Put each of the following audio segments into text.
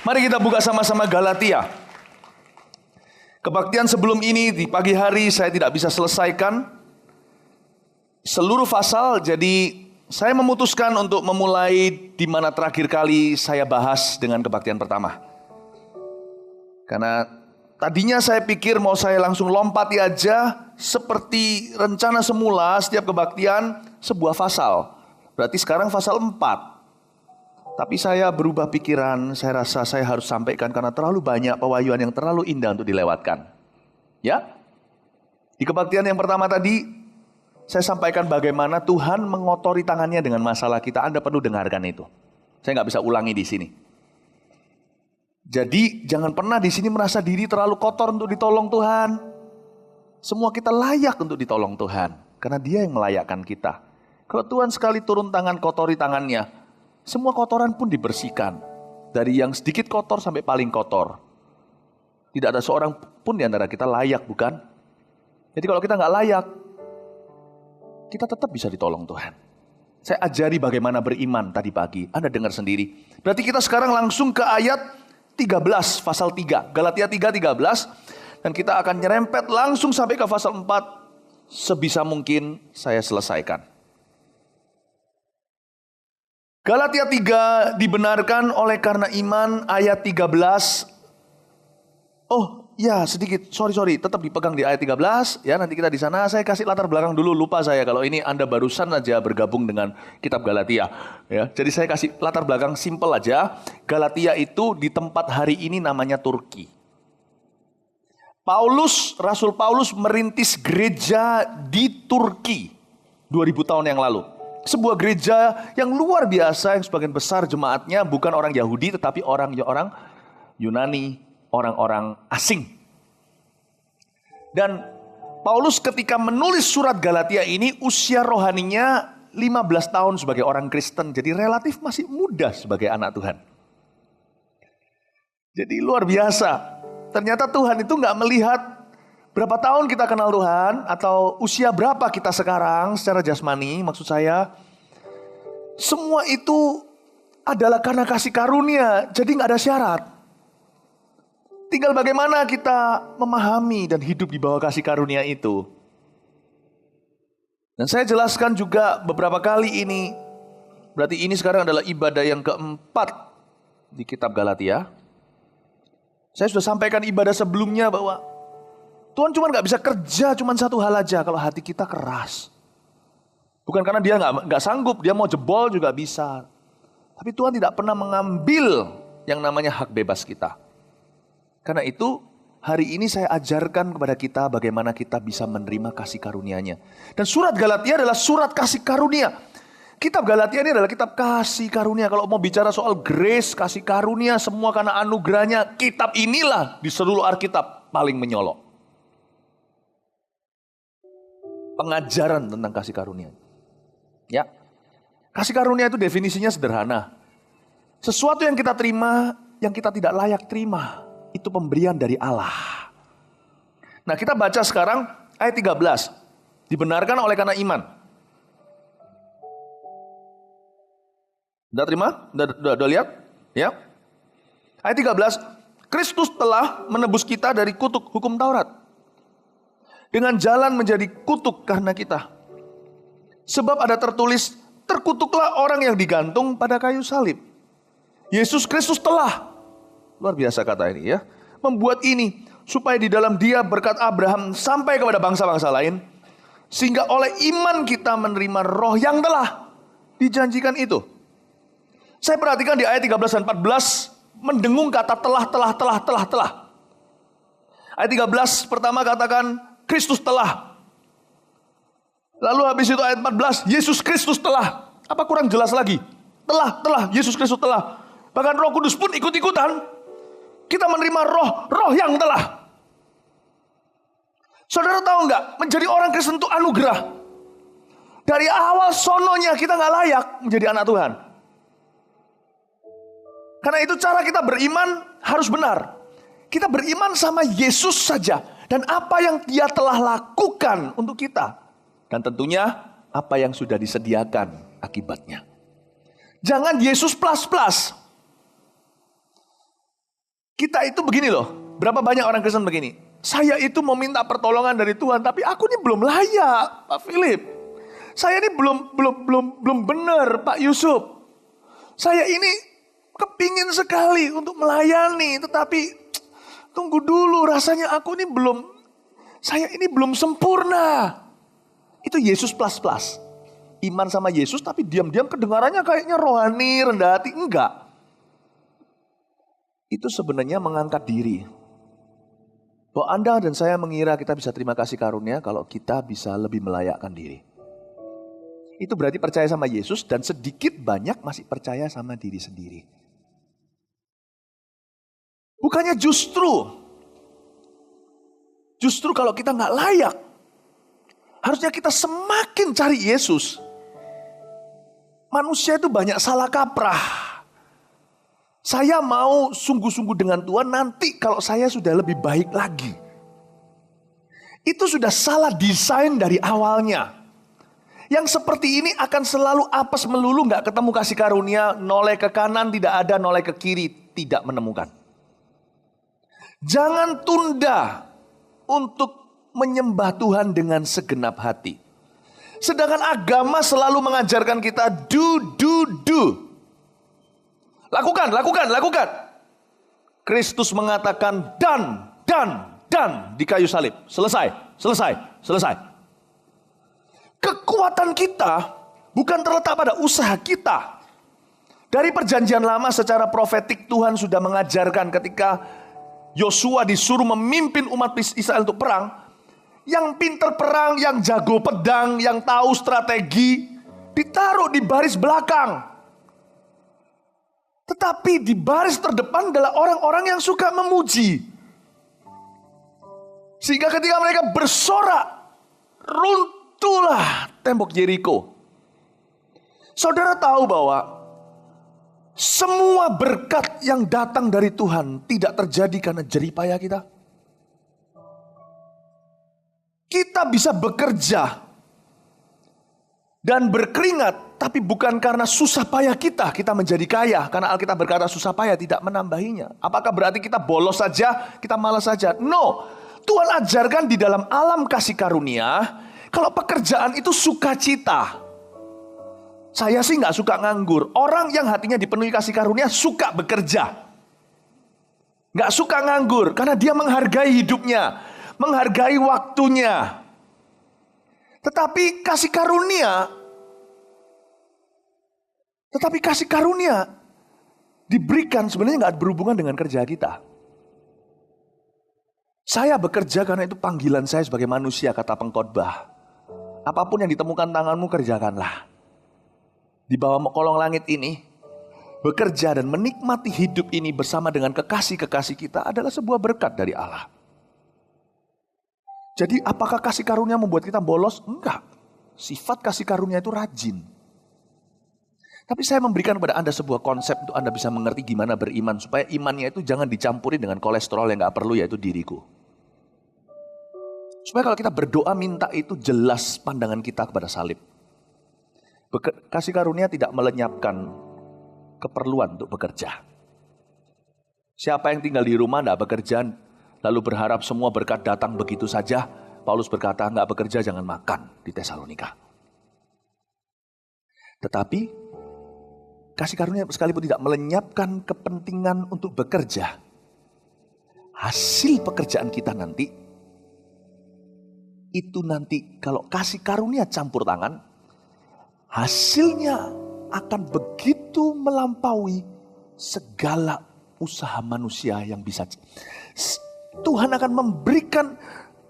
Mari kita buka sama-sama Galatia. Kebaktian sebelum ini di pagi hari saya tidak bisa selesaikan seluruh pasal, jadi saya memutuskan untuk memulai di mana terakhir kali saya bahas dengan kebaktian pertama. Karena tadinya saya pikir mau saya langsung lompati aja seperti rencana semula setiap kebaktian sebuah pasal. Berarti sekarang pasal 4. Tapi saya berubah pikiran, saya rasa saya harus sampaikan karena terlalu banyak pewahyuan yang terlalu indah untuk dilewatkan. Ya, di kebaktian yang pertama tadi, saya sampaikan bagaimana Tuhan mengotori tangannya dengan masalah kita. Anda perlu dengarkan itu. Saya nggak bisa ulangi di sini. Jadi jangan pernah di sini merasa diri terlalu kotor untuk ditolong Tuhan. Semua kita layak untuk ditolong Tuhan, karena Dia yang melayakkan kita. Kalau Tuhan sekali turun tangan kotori tangannya, semua kotoran pun dibersihkan. Dari yang sedikit kotor sampai paling kotor. Tidak ada seorang pun di antara kita layak, bukan? Jadi kalau kita nggak layak, kita tetap bisa ditolong Tuhan. Saya ajari bagaimana beriman tadi pagi. Anda dengar sendiri. Berarti kita sekarang langsung ke ayat 13, pasal 3. Galatia 3:13. Dan kita akan nyerempet langsung sampai ke pasal 4. Sebisa mungkin saya selesaikan. Galatia 3 dibenarkan oleh karena iman, ayat 13. Oh ya, sedikit, sorry, tetap dipegang di ayat 13. Ya, nanti kita di sana, saya kasih latar belakang dulu, lupa saya kalau ini Anda barusan aja bergabung dengan kitab Galatia. Ya, jadi saya kasih latar belakang simple aja. Galatia itu di tempat hari ini namanya Turki. Rasul Paulus merintis gereja di Turki 2000 tahun yang lalu. Sebuah gereja yang luar biasa, yang sebagian besar jemaatnya bukan orang Yahudi tetapi orang Yunani, orang-orang asing. Dan Paulus ketika menulis surat Galatia ini usia rohaninya 15 tahun sebagai orang Kristen. Jadi relatif masih muda sebagai anak Tuhan. Jadi luar biasa. Ternyata Tuhan itu gak melihat berapa tahun kita kenal Tuhan atau usia berapa kita sekarang secara jasmani, maksud saya. Semua itu adalah karena kasih karunia, jadi gak ada syarat. Tinggal bagaimana kita memahami dan hidup di bawah kasih karunia itu. Dan saya jelaskan juga beberapa kali ini. Berarti ini sekarang adalah ibadah yang keempat di kitab Galatia. Saya sudah sampaikan ibadah sebelumnya bahwa Tuhan cuma gak bisa kerja cuma satu hal aja kalau hati kita keras. Bukan karena dia gak sanggup, dia mau jebol juga bisa. Tapi Tuhan tidak pernah mengambil yang namanya hak bebas kita. Karena itu hari ini saya ajarkan kepada kita bagaimana kita bisa menerima kasih karunia-Nya. Dan surat Galatia adalah surat kasih karunia. Kitab Galatia ini adalah kitab kasih karunia. Kalau mau bicara soal grace, kasih karunia, semua karena anugerahnya, kitab inilah di seluruh Alkitab paling menyolok. Pengajaran tentang kasih karunia. Ya. Kasih karunia itu definisinya sederhana. Sesuatu yang kita terima, yang kita tidak layak terima. Itu pemberian dari Allah. Nah, kita baca sekarang ayat 13. Dibenarkan oleh karena iman. Udah terima? Udah lihat? Ya. Ayat 13. Kristus telah menebus kita dari kutuk hukum Taurat. Dengan jalan menjadi kutuk karena kita. Sebab ada tertulis, terkutuklah orang yang digantung pada kayu salib. Yesus Kristus telah, luar biasa kata ini ya, membuat ini supaya di dalam Dia berkat Abraham sampai kepada bangsa-bangsa lain. Sehingga oleh iman kita menerima roh yang telah dijanjikan itu. Saya perhatikan di ayat 13 dan 14, mendengung kata telah. Ayat 13 pertama katakan, Kristus telah. Lalu habis itu ayat 14, Yesus Kristus telah. Apa kurang jelas lagi? Telah, Yesus Kristus telah. Bahkan Roh Kudus pun ikut-ikutan. Kita menerima roh yang telah. Saudara tahu nggak? Menjadi orang Kristen itu anugerah. Dari awal sononya kita nggak layak menjadi anak Tuhan. Karena itu cara kita beriman harus benar. Kita beriman sama Yesus saja. Dan apa yang Dia telah lakukan untuk kita. Dan tentunya apa yang sudah disediakan akibatnya. Jangan Yesus plus. Kita itu begini loh, berapa banyak orang Kristen begini. Saya itu mau minta pertolongan dari Tuhan, tapi aku ini belum layak, Pak Philip. Saya ini belum benar, Pak Yusuf. Saya ini kepingin sekali untuk melayani, tetapi tunggu dulu, rasanya aku ini saya ini belum sempurna. Itu Yesus plus. Iman sama Yesus tapi diam-diam kedengarannya kayaknya rohani, rendah hati. Enggak. Itu sebenarnya mengangkat diri. Bahwa Anda dan saya mengira kita bisa terima kasih karunia kalau kita bisa lebih melayakkan diri. Itu berarti percaya sama Yesus dan sedikit banyak masih percaya sama diri sendiri. Bukannya justru kalau kita nggak layak, harusnya kita semakin cari Yesus. Manusia itu banyak salah kaprah. Saya mau sungguh-sungguh dengan Tuhan nanti kalau saya sudah lebih baik lagi. Itu sudah salah desain dari awalnya. Yang seperti ini akan selalu apes melulu, gak ketemu kasih karunia, noleh ke kanan tidak ada, noleh ke kiri tidak menemukan. Jangan tunda untuk menyembah Tuhan dengan segenap hati. Sedangkan agama selalu mengajarkan kita do. Lakukan. Kristus mengatakan dan di kayu salib. Selesai. Kekuatan kita bukan terletak pada usaha kita. Dari perjanjian lama secara profetik Tuhan sudah mengajarkan ketika Yosua disuruh memimpin umat Israel untuk perang. Yang pinter perang, yang jago pedang, yang tahu strategi, ditaruh di baris belakang. Tetapi di baris terdepan adalah orang-orang yang suka memuji. Sehingga ketika mereka bersorak, runtuhlah tembok Yeriko. Saudara tahu bahwa semua berkat yang datang dari Tuhan tidak terjadi karena jeripaya kita. Kita bisa bekerja dan berkeringat, tapi bukan karena susah payah kita menjadi kaya. Karena Alkitab berkata susah payah tidak menambahinya. Apakah berarti kita bolos saja, kita malas saja? No, Tuhan ajarkan di dalam alam kasih karunia, kalau pekerjaan itu sukacita. Saya sih gak suka nganggur. Orang yang hatinya dipenuhi kasih karunia suka bekerja. Gak suka nganggur, karena dia menghargai hidupnya, menghargai waktunya. Tetapi kasih karunia diberikan sebenarnya gak berhubungan dengan kerja kita. Saya bekerja karena itu panggilan saya sebagai manusia, kata pengkhotbah. Apapun yang ditemukan tanganmu kerjakanlah. Di bawah kolong langit ini, bekerja dan menikmati hidup ini bersama dengan kekasih-kekasih kita adalah sebuah berkat dari Allah. Jadi apakah kasih karunia membuat kita bolos? Enggak. Sifat kasih karunia itu rajin. Tapi saya memberikan kepada Anda sebuah konsep untuk Anda bisa mengerti gimana beriman. Supaya imannya itu jangan dicampuri dengan kolesterol yang gak perlu, yaitu diriku. Supaya kalau kita berdoa minta itu jelas pandangan kita kepada salib. Kasih karunia tidak melenyapkan keperluan untuk bekerja. Siapa yang tinggal di rumah tidak bekerja, lalu berharap semua berkat datang begitu saja. Paulus berkata, nggak bekerja jangan makan di Tesalonika. Tetapi kasih karunia sekalipun tidak melenyapkan kepentingan untuk bekerja, hasil pekerjaan kita nanti, itu nanti kalau kasih karunia campur tangan, hasilnya akan begitu melampaui segala usaha manusia yang bisa. Tuhan akan memberikan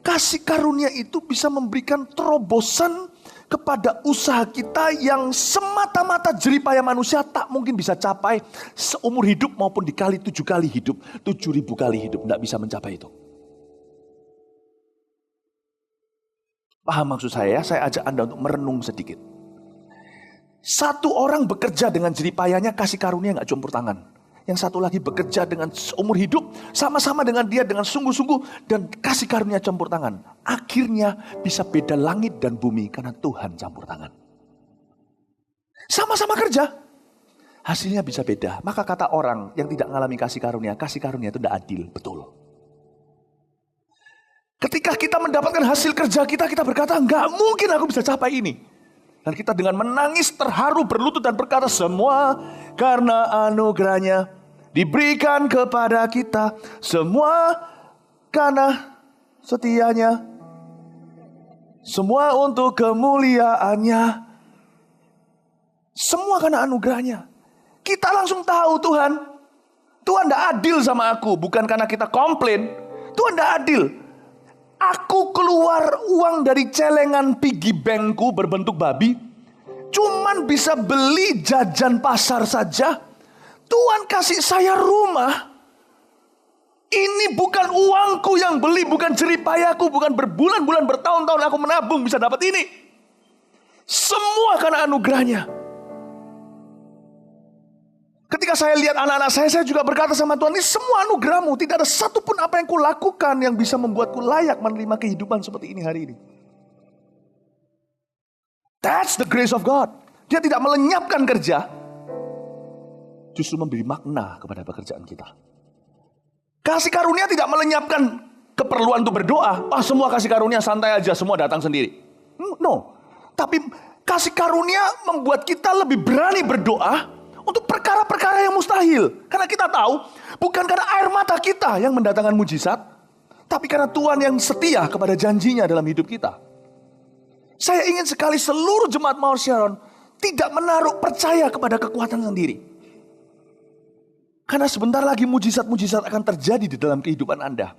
kasih karunia itu bisa memberikan terobosan kepada usaha kita yang semata-mata jeripaya manusia tak mungkin bisa capai seumur hidup maupun dikali 7 kali hidup, 7.000 kali hidup, tidak bisa mencapai itu. Paham maksud saya ajak Anda untuk merenung sedikit. Satu orang bekerja dengan jeripayanya kasih karunia gak campur tangan. Yang satu lagi bekerja dengan seumur hidup, sama-sama dengan dia dengan sungguh-sungguh dan kasih karunia campur tangan. Akhirnya bisa beda langit dan bumi karena Tuhan campur tangan. Sama-sama kerja. hasilnya bisa beda. Maka kata orang yang tidak mengalami kasih karunia itu tidak adil. Betul. Ketika kita mendapatkan hasil kerja kita berkata, nggak mungkin aku bisa capai ini. Dan kita dengan menangis terharu berlutut dan berkata, semua karena anugerahnya diberikan kepada kita. Semua karena setianya. Semua untuk kemuliaannya. Semua karena anugerahnya. Kita langsung tahu Tuhan tidak adil sama aku. Bukan karena kita komplain. Tuhan tidak adil. Aku keluar uang dari celengan piggy bankku berbentuk babi. Cuman bisa beli jajan pasar saja. Tuhan kasih saya rumah. Ini bukan uangku yang beli. Bukan jeripayaku. Bukan berbulan-bulan bertahun-tahun aku menabung bisa dapat ini. Semua karena anugerahnya. Ketika saya lihat anak-anak saya juga berkata sama Tuhan, ini semua anugerahmu. Tidak ada satupun apa yang kulakukan yang bisa membuatku layak menerima kehidupan seperti ini hari ini. That's the grace of God. Dia tidak melenyapkan kerja, justru memberi makna kepada pekerjaan kita. Kasih karunia tidak melenyapkan keperluan untuk berdoa. Semua kasih karunia santai aja, semua datang sendiri. No. Tapi kasih karunia membuat kita lebih berani berdoa untuk perkara-perkara yang mustahil. Karena kita tahu, bukan karena air mata kita yang mendatangkan mujizat, tapi karena Tuhan yang setia kepada janjinya dalam hidup kita. Saya ingin sekali seluruh jemaat Mount Sharon tidak menaruh percaya kepada kekuatan sendiri. Karena sebentar lagi mujizat-mujizat akan terjadi di dalam kehidupan Anda.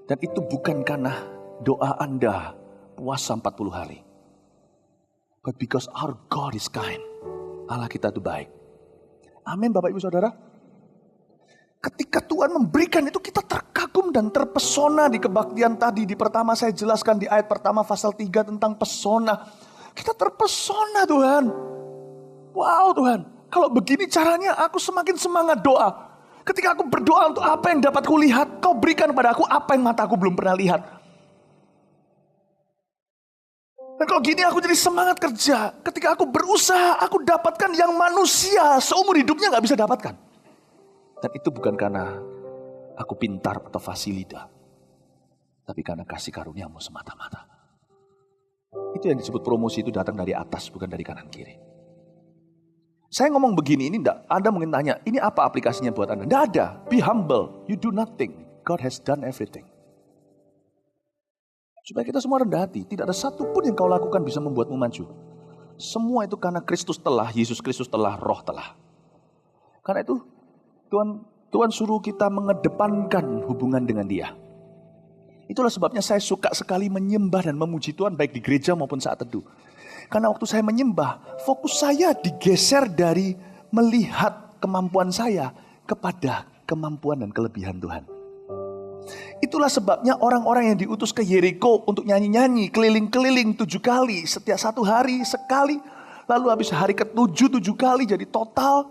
Dan itu bukan karena doa Anda puasa 40 hari. But because our God is kind. Allah kita itu baik. Amin Bapak Ibu Saudara. Ketika Tuhan memberikan itu kita terkagum dan terpesona di kebaktian tadi. Di pertama saya jelaskan di ayat pertama pasal 3 tentang pesona. Kita terpesona Tuhan. Wow Tuhan. Kalau begini caranya aku semakin semangat doa. Ketika aku berdoa untuk apa yang dapat kulihat, Kau berikan kepada aku apa yang mataku belum pernah lihat. Dan kalau gini aku jadi semangat kerja. Ketika aku berusaha, aku dapatkan yang manusia seumur hidupnya gak bisa dapatkan. Dan itu bukan karena aku pintar atau fasilita. Tapi karena kasih karuniamu semata-mata. Itu yang disebut promosi itu datang dari atas, bukan dari kanan kiri. Saya ngomong begini, ini enggak. Anda mungkin tanya, ini apa aplikasinya buat Anda? Tidak ada. Be humble. You do nothing. God has done everything. Supaya kita semua rendah hati. Tidak ada satupun yang kau lakukan bisa membuatmu maju. Semua itu karena Kristus telah, Yesus Kristus telah, Roh telah. Karena itu Tuhan suruh kita mengedepankan hubungan dengan Dia. Itulah sebabnya saya suka sekali menyembah dan memuji Tuhan baik di gereja maupun saat teduh. Karena waktu saya menyembah, fokus saya digeser dari melihat kemampuan saya kepada kemampuan dan kelebihan Tuhan. Itulah sebabnya orang-orang yang diutus ke Yeriko untuk nyanyi-nyanyi, keliling-keliling 7 kali, setiap 1 hari sekali. Lalu habis hari ke-7, 7 kali, jadi total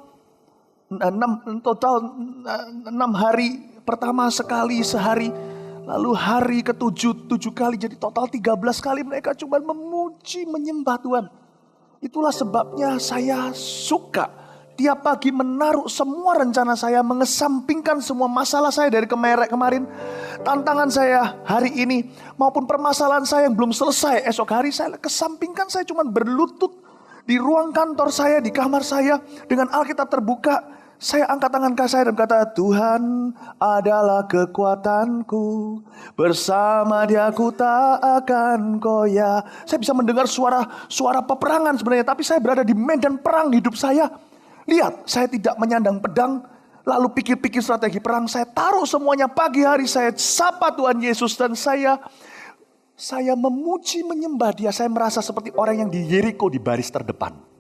6 hari pertama sekali sehari. Lalu hari ke-7, 7 kali, jadi total 13 kali mereka cuma memuji, menyembah Tuhan. Itulah sebabnya saya suka tiap pagi menaruh semua rencana saya, mengesampingkan semua masalah saya dari kemarin, tantangan saya hari ini, maupun permasalahan saya yang belum selesai esok hari, saya kesampingkan. Saya cuma berlutut di ruang kantor saya, di kamar saya, dengan Alkitab terbuka. Saya angkat tangan ke saya dan berkata, Tuhan adalah kekuatanku, bersama Dia aku tak akan goyah. Saya bisa mendengar suara peperangan sebenarnya, tapi saya berada di medan perang hidup saya. Lihat, saya tidak menyandang pedang, lalu pikir-pikir strategi perang. Saya taruh semuanya pagi hari, saya sapa Tuhan Yesus dan saya memuji, menyembah Dia. Saya merasa seperti orang yang di Yeriko di baris terdepan.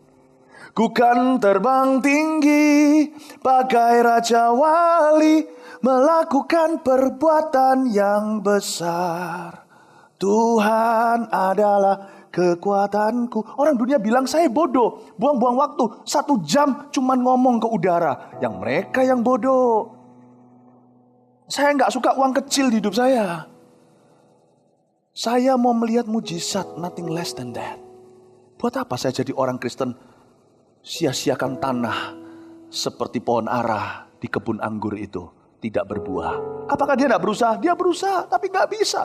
Ku kan terbang tinggi, bagai Raja Wali, melakukan perbuatan yang besar. Tuhan adalah kekuatanku. Orang dunia bilang saya bodoh, buang-buang waktu 1 jam cuman ngomong ke udara. Yang mereka yang bodoh. Saya gak suka uang kecil di hidup saya. Saya mau melihat mujizat, nothing less than that. Buat apa saya jadi orang Kristen sia-siakan tanah, seperti pohon ara di kebun anggur itu tidak berbuah. Apakah dia tidak berusaha? Dia berusaha, tapi nggak bisa.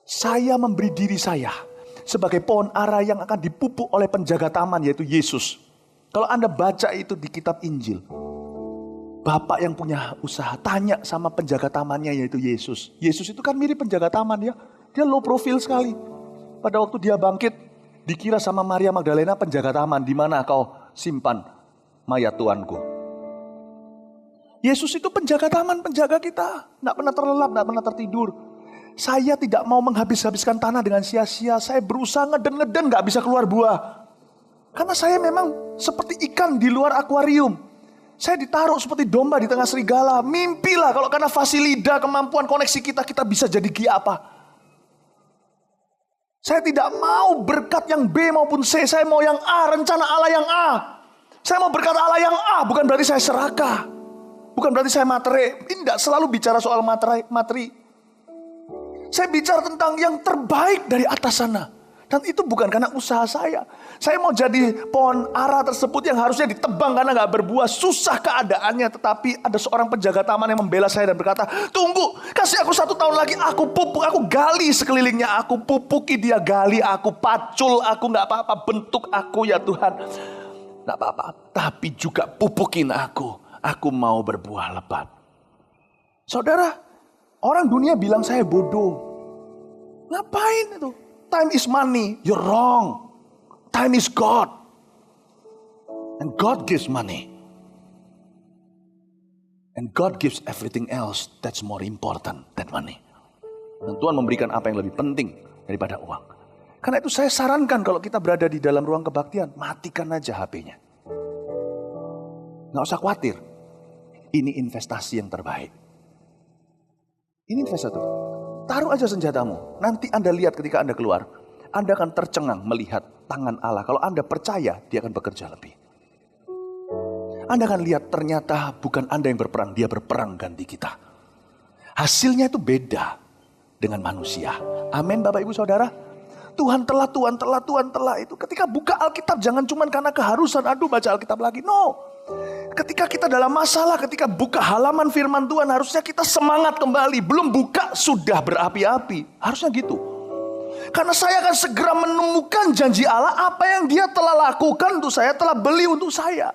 Saya memberi diri saya sebagai pohon ara yang akan dipupuk oleh penjaga taman, yaitu Yesus. Kalau Anda baca itu di kitab Injil, Bapak yang punya usaha tanya sama penjaga tamannya, yaitu Yesus. Yesus itu kan mirip penjaga taman ya. Dia low profile sekali. Pada waktu dia bangkit, dikira sama Maria Magdalena penjaga taman. Di mana kau simpan mayat Tuanku? Yesus itu penjaga taman, penjaga kita. Tidak pernah terlelap, tidak pernah tertidur. Saya tidak mau menghabis-habiskan tanah dengan sia-sia. Saya berusaha ngeden-ngeden gak bisa keluar buah. Karena saya memang seperti ikan di luar akuarium. Saya ditaruh seperti domba di tengah serigala. Mimpilah kalau karena fasilida, kemampuan koneksi kita bisa jadi Ki apa. Saya tidak mau berkat yang B maupun C. Saya mau yang A, rencana Allah yang A. Saya mau berkat Allah yang A, bukan berarti saya serakah. Bukan berarti saya materi. Ini tidak selalu bicara soal materi. Saya bicara tentang yang terbaik dari atas sana. Dan itu bukan karena usaha saya. Saya mau jadi pohon ara tersebut yang harusnya ditebang karena gak berbuah. Susah keadaannya. Tetapi ada seorang penjaga taman yang membela saya dan berkata, tunggu, kasih aku 1 tahun lagi. Aku pupuk, aku gali sekelilingnya. Aku pupuki dia, gali, aku pacul. Aku gak apa-apa, bentuk aku ya Tuhan. Gak apa-apa, tapi juga pupukin aku. Aku mau berbuah lebat. Saudara, orang dunia bilang saya bodoh. Ngapain itu? Time is money. You're wrong. Time is God. And God gives money. And God gives everything else that's more important than money. Dan Tuhan memberikan apa yang lebih penting daripada uang. Karena itu saya sarankan kalau kita berada di dalam ruang kebaktian, matikan aja HP-nya. Nggak usah khawatir. Ini investasi yang terbaik. Ini investasi. Taruh aja senjatamu. Nanti Anda lihat ketika Anda keluar. Anda akan tercengang melihat tangan Allah. Kalau Anda percaya, dia akan bekerja lebih. Anda akan lihat ternyata bukan Anda yang berperang. Dia berperang ganti kita. Hasilnya itu beda dengan manusia. Amin Bapak Ibu Saudara. Tuhan telah itu. Ketika buka Alkitab jangan cuma karena keharusan. Aduh baca Alkitab lagi. No. Ketika kita dalam masalah, ketika buka halaman firman Tuhan, harusnya kita semangat kembali. Belum buka, sudah berapi-api. Harusnya gitu. Karena saya akan segera menemukan janji Allah, apa yang dia telah lakukan untuk saya, telah beli untuk saya.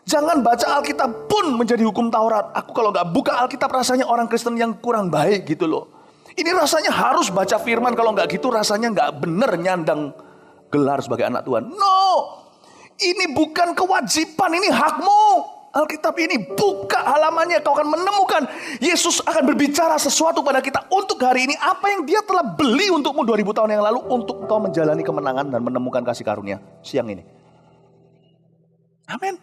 Jangan baca Alkitab pun menjadi hukum Taurat. Aku kalau gak buka Alkitab rasanya orang Kristen yang kurang baik gitu loh. Ini rasanya harus baca firman, kalau gak gitu rasanya gak bener nyandang gelar sebagai anak Tuhan. No! Ini bukan kewajiban, ini hakmu. Alkitab ini buka halamannya, kau akan menemukan Yesus akan berbicara sesuatu pada kita untuk hari ini. Apa yang dia telah beli untukmu 2000 tahun yang lalu untuk kau menjalani kemenangan dan menemukan kasih karunia siang ini. Amin.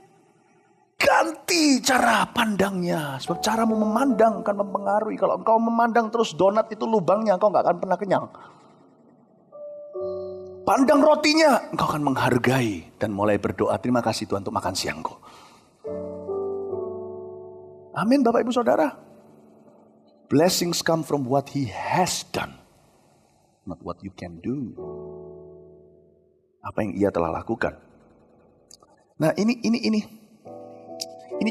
Ganti cara pandangnya. Sebab caramu memandang akan mempengaruhi. Kalau engkau memandang terus donat itu lubangnya, engkau gak akan pernah kenyang. Pandang rotinya, engkau akan menghargai dan mulai berdoa. Terima kasih Tuhan untuk makan siangku. Amin Bapak Ibu Saudara. Blessings come from what He has done. Not what you can do. Apa yang Ia telah lakukan. Nah ini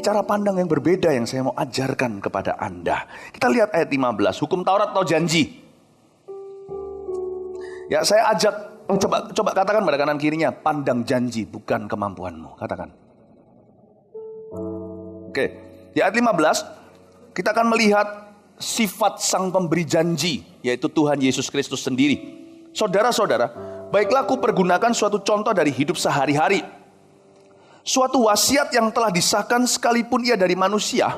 cara pandang yang berbeda yang saya mau ajarkan kepada Anda. Kita lihat ayat 15. Hukum Taurat atau janji? Ya saya ajak. Coba katakan pada kanan kirinya, pandang janji bukan kemampuanmu. Katakan. Oke, di ayat 15 kita akan melihat sifat sang pemberi janji, yaitu Tuhan Yesus Kristus sendiri. Saudara-saudara, baiklah aku pergunakan suatu contoh dari hidup sehari-hari. Suatu wasiat yang telah disahkan sekalipun ia dari manusia,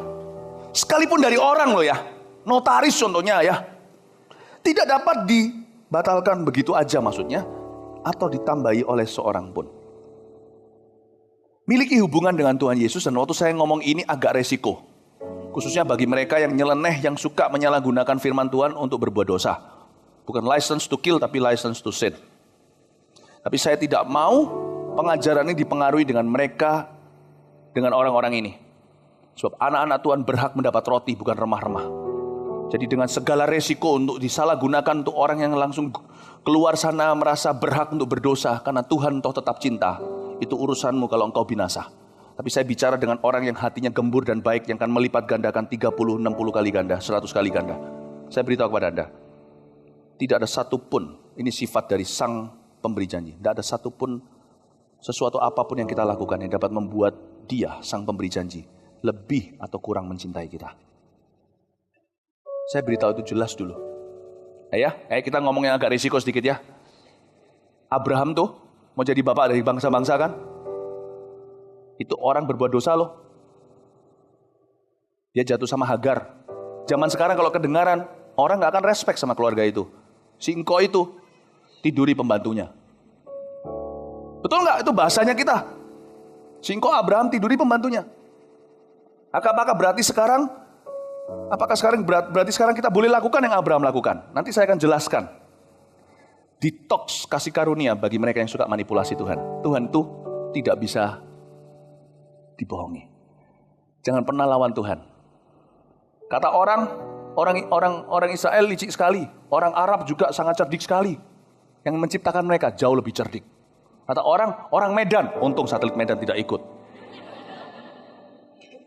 sekalipun dari orang loh ya, notaris contohnya ya, tidak dapat batalkan begitu aja maksudnya, atau ditambahi oleh seorang pun. Miliki hubungan dengan Tuhan Yesus, dan waktu saya ngomong ini agak resiko. Khususnya bagi mereka yang nyeleneh, yang suka menyalahgunakan firman Tuhan untuk berbuat dosa. Bukan license to kill, tapi license to sin. Tapi saya tidak mau pengajaran ini dipengaruhi dengan mereka, dengan orang-orang ini. Sebab anak-anak Tuhan berhak mendapat roti, bukan remah-remah. Jadi dengan segala resiko untuk disalahgunakan untuk orang yang langsung keluar sana merasa berhak untuk berdosa karena Tuhan toh tetap cinta. Itu urusanmu kalau engkau binasa. Tapi saya bicara dengan orang yang hatinya gembur dan baik, yang akan melipat gandakan 30, 60 kali ganda, 100 kali ganda. Saya beritahu kepada Anda, tidak ada satupun, ini sifat dari sang pemberi janji, tidak ada satupun sesuatu apapun yang kita lakukan yang dapat membuat dia, sang pemberi janji, lebih atau kurang mencintai kita. Saya beritahu itu jelas dulu. Kita ngomong yang agak risiko sedikit ya. Abraham tuh mau jadi bapak dari bangsa-bangsa kan? Itu orang berbuat dosa loh. Dia jatuh sama Hagar. Zaman sekarang kalau kedengaran, orang gak akan respect sama keluarga itu. Si engkau itu tiduri pembantunya. Betul gak? Itu bahasanya kita. Si engkau Abraham tiduri pembantunya. Apakah berarti sekarang kita boleh lakukan yang Abraham lakukan? Nanti saya akan jelaskan. Detox kasih karunia bagi mereka yang suka manipulasi Tuhan. Tuhan tuh tidak bisa dibohongi. Jangan pernah lawan Tuhan. Kata orang Israel licik sekali. Orang Arab juga sangat cerdik sekali. Yang menciptakan mereka jauh lebih cerdik. Kata orang Medan, untung satelit Medan tidak ikut.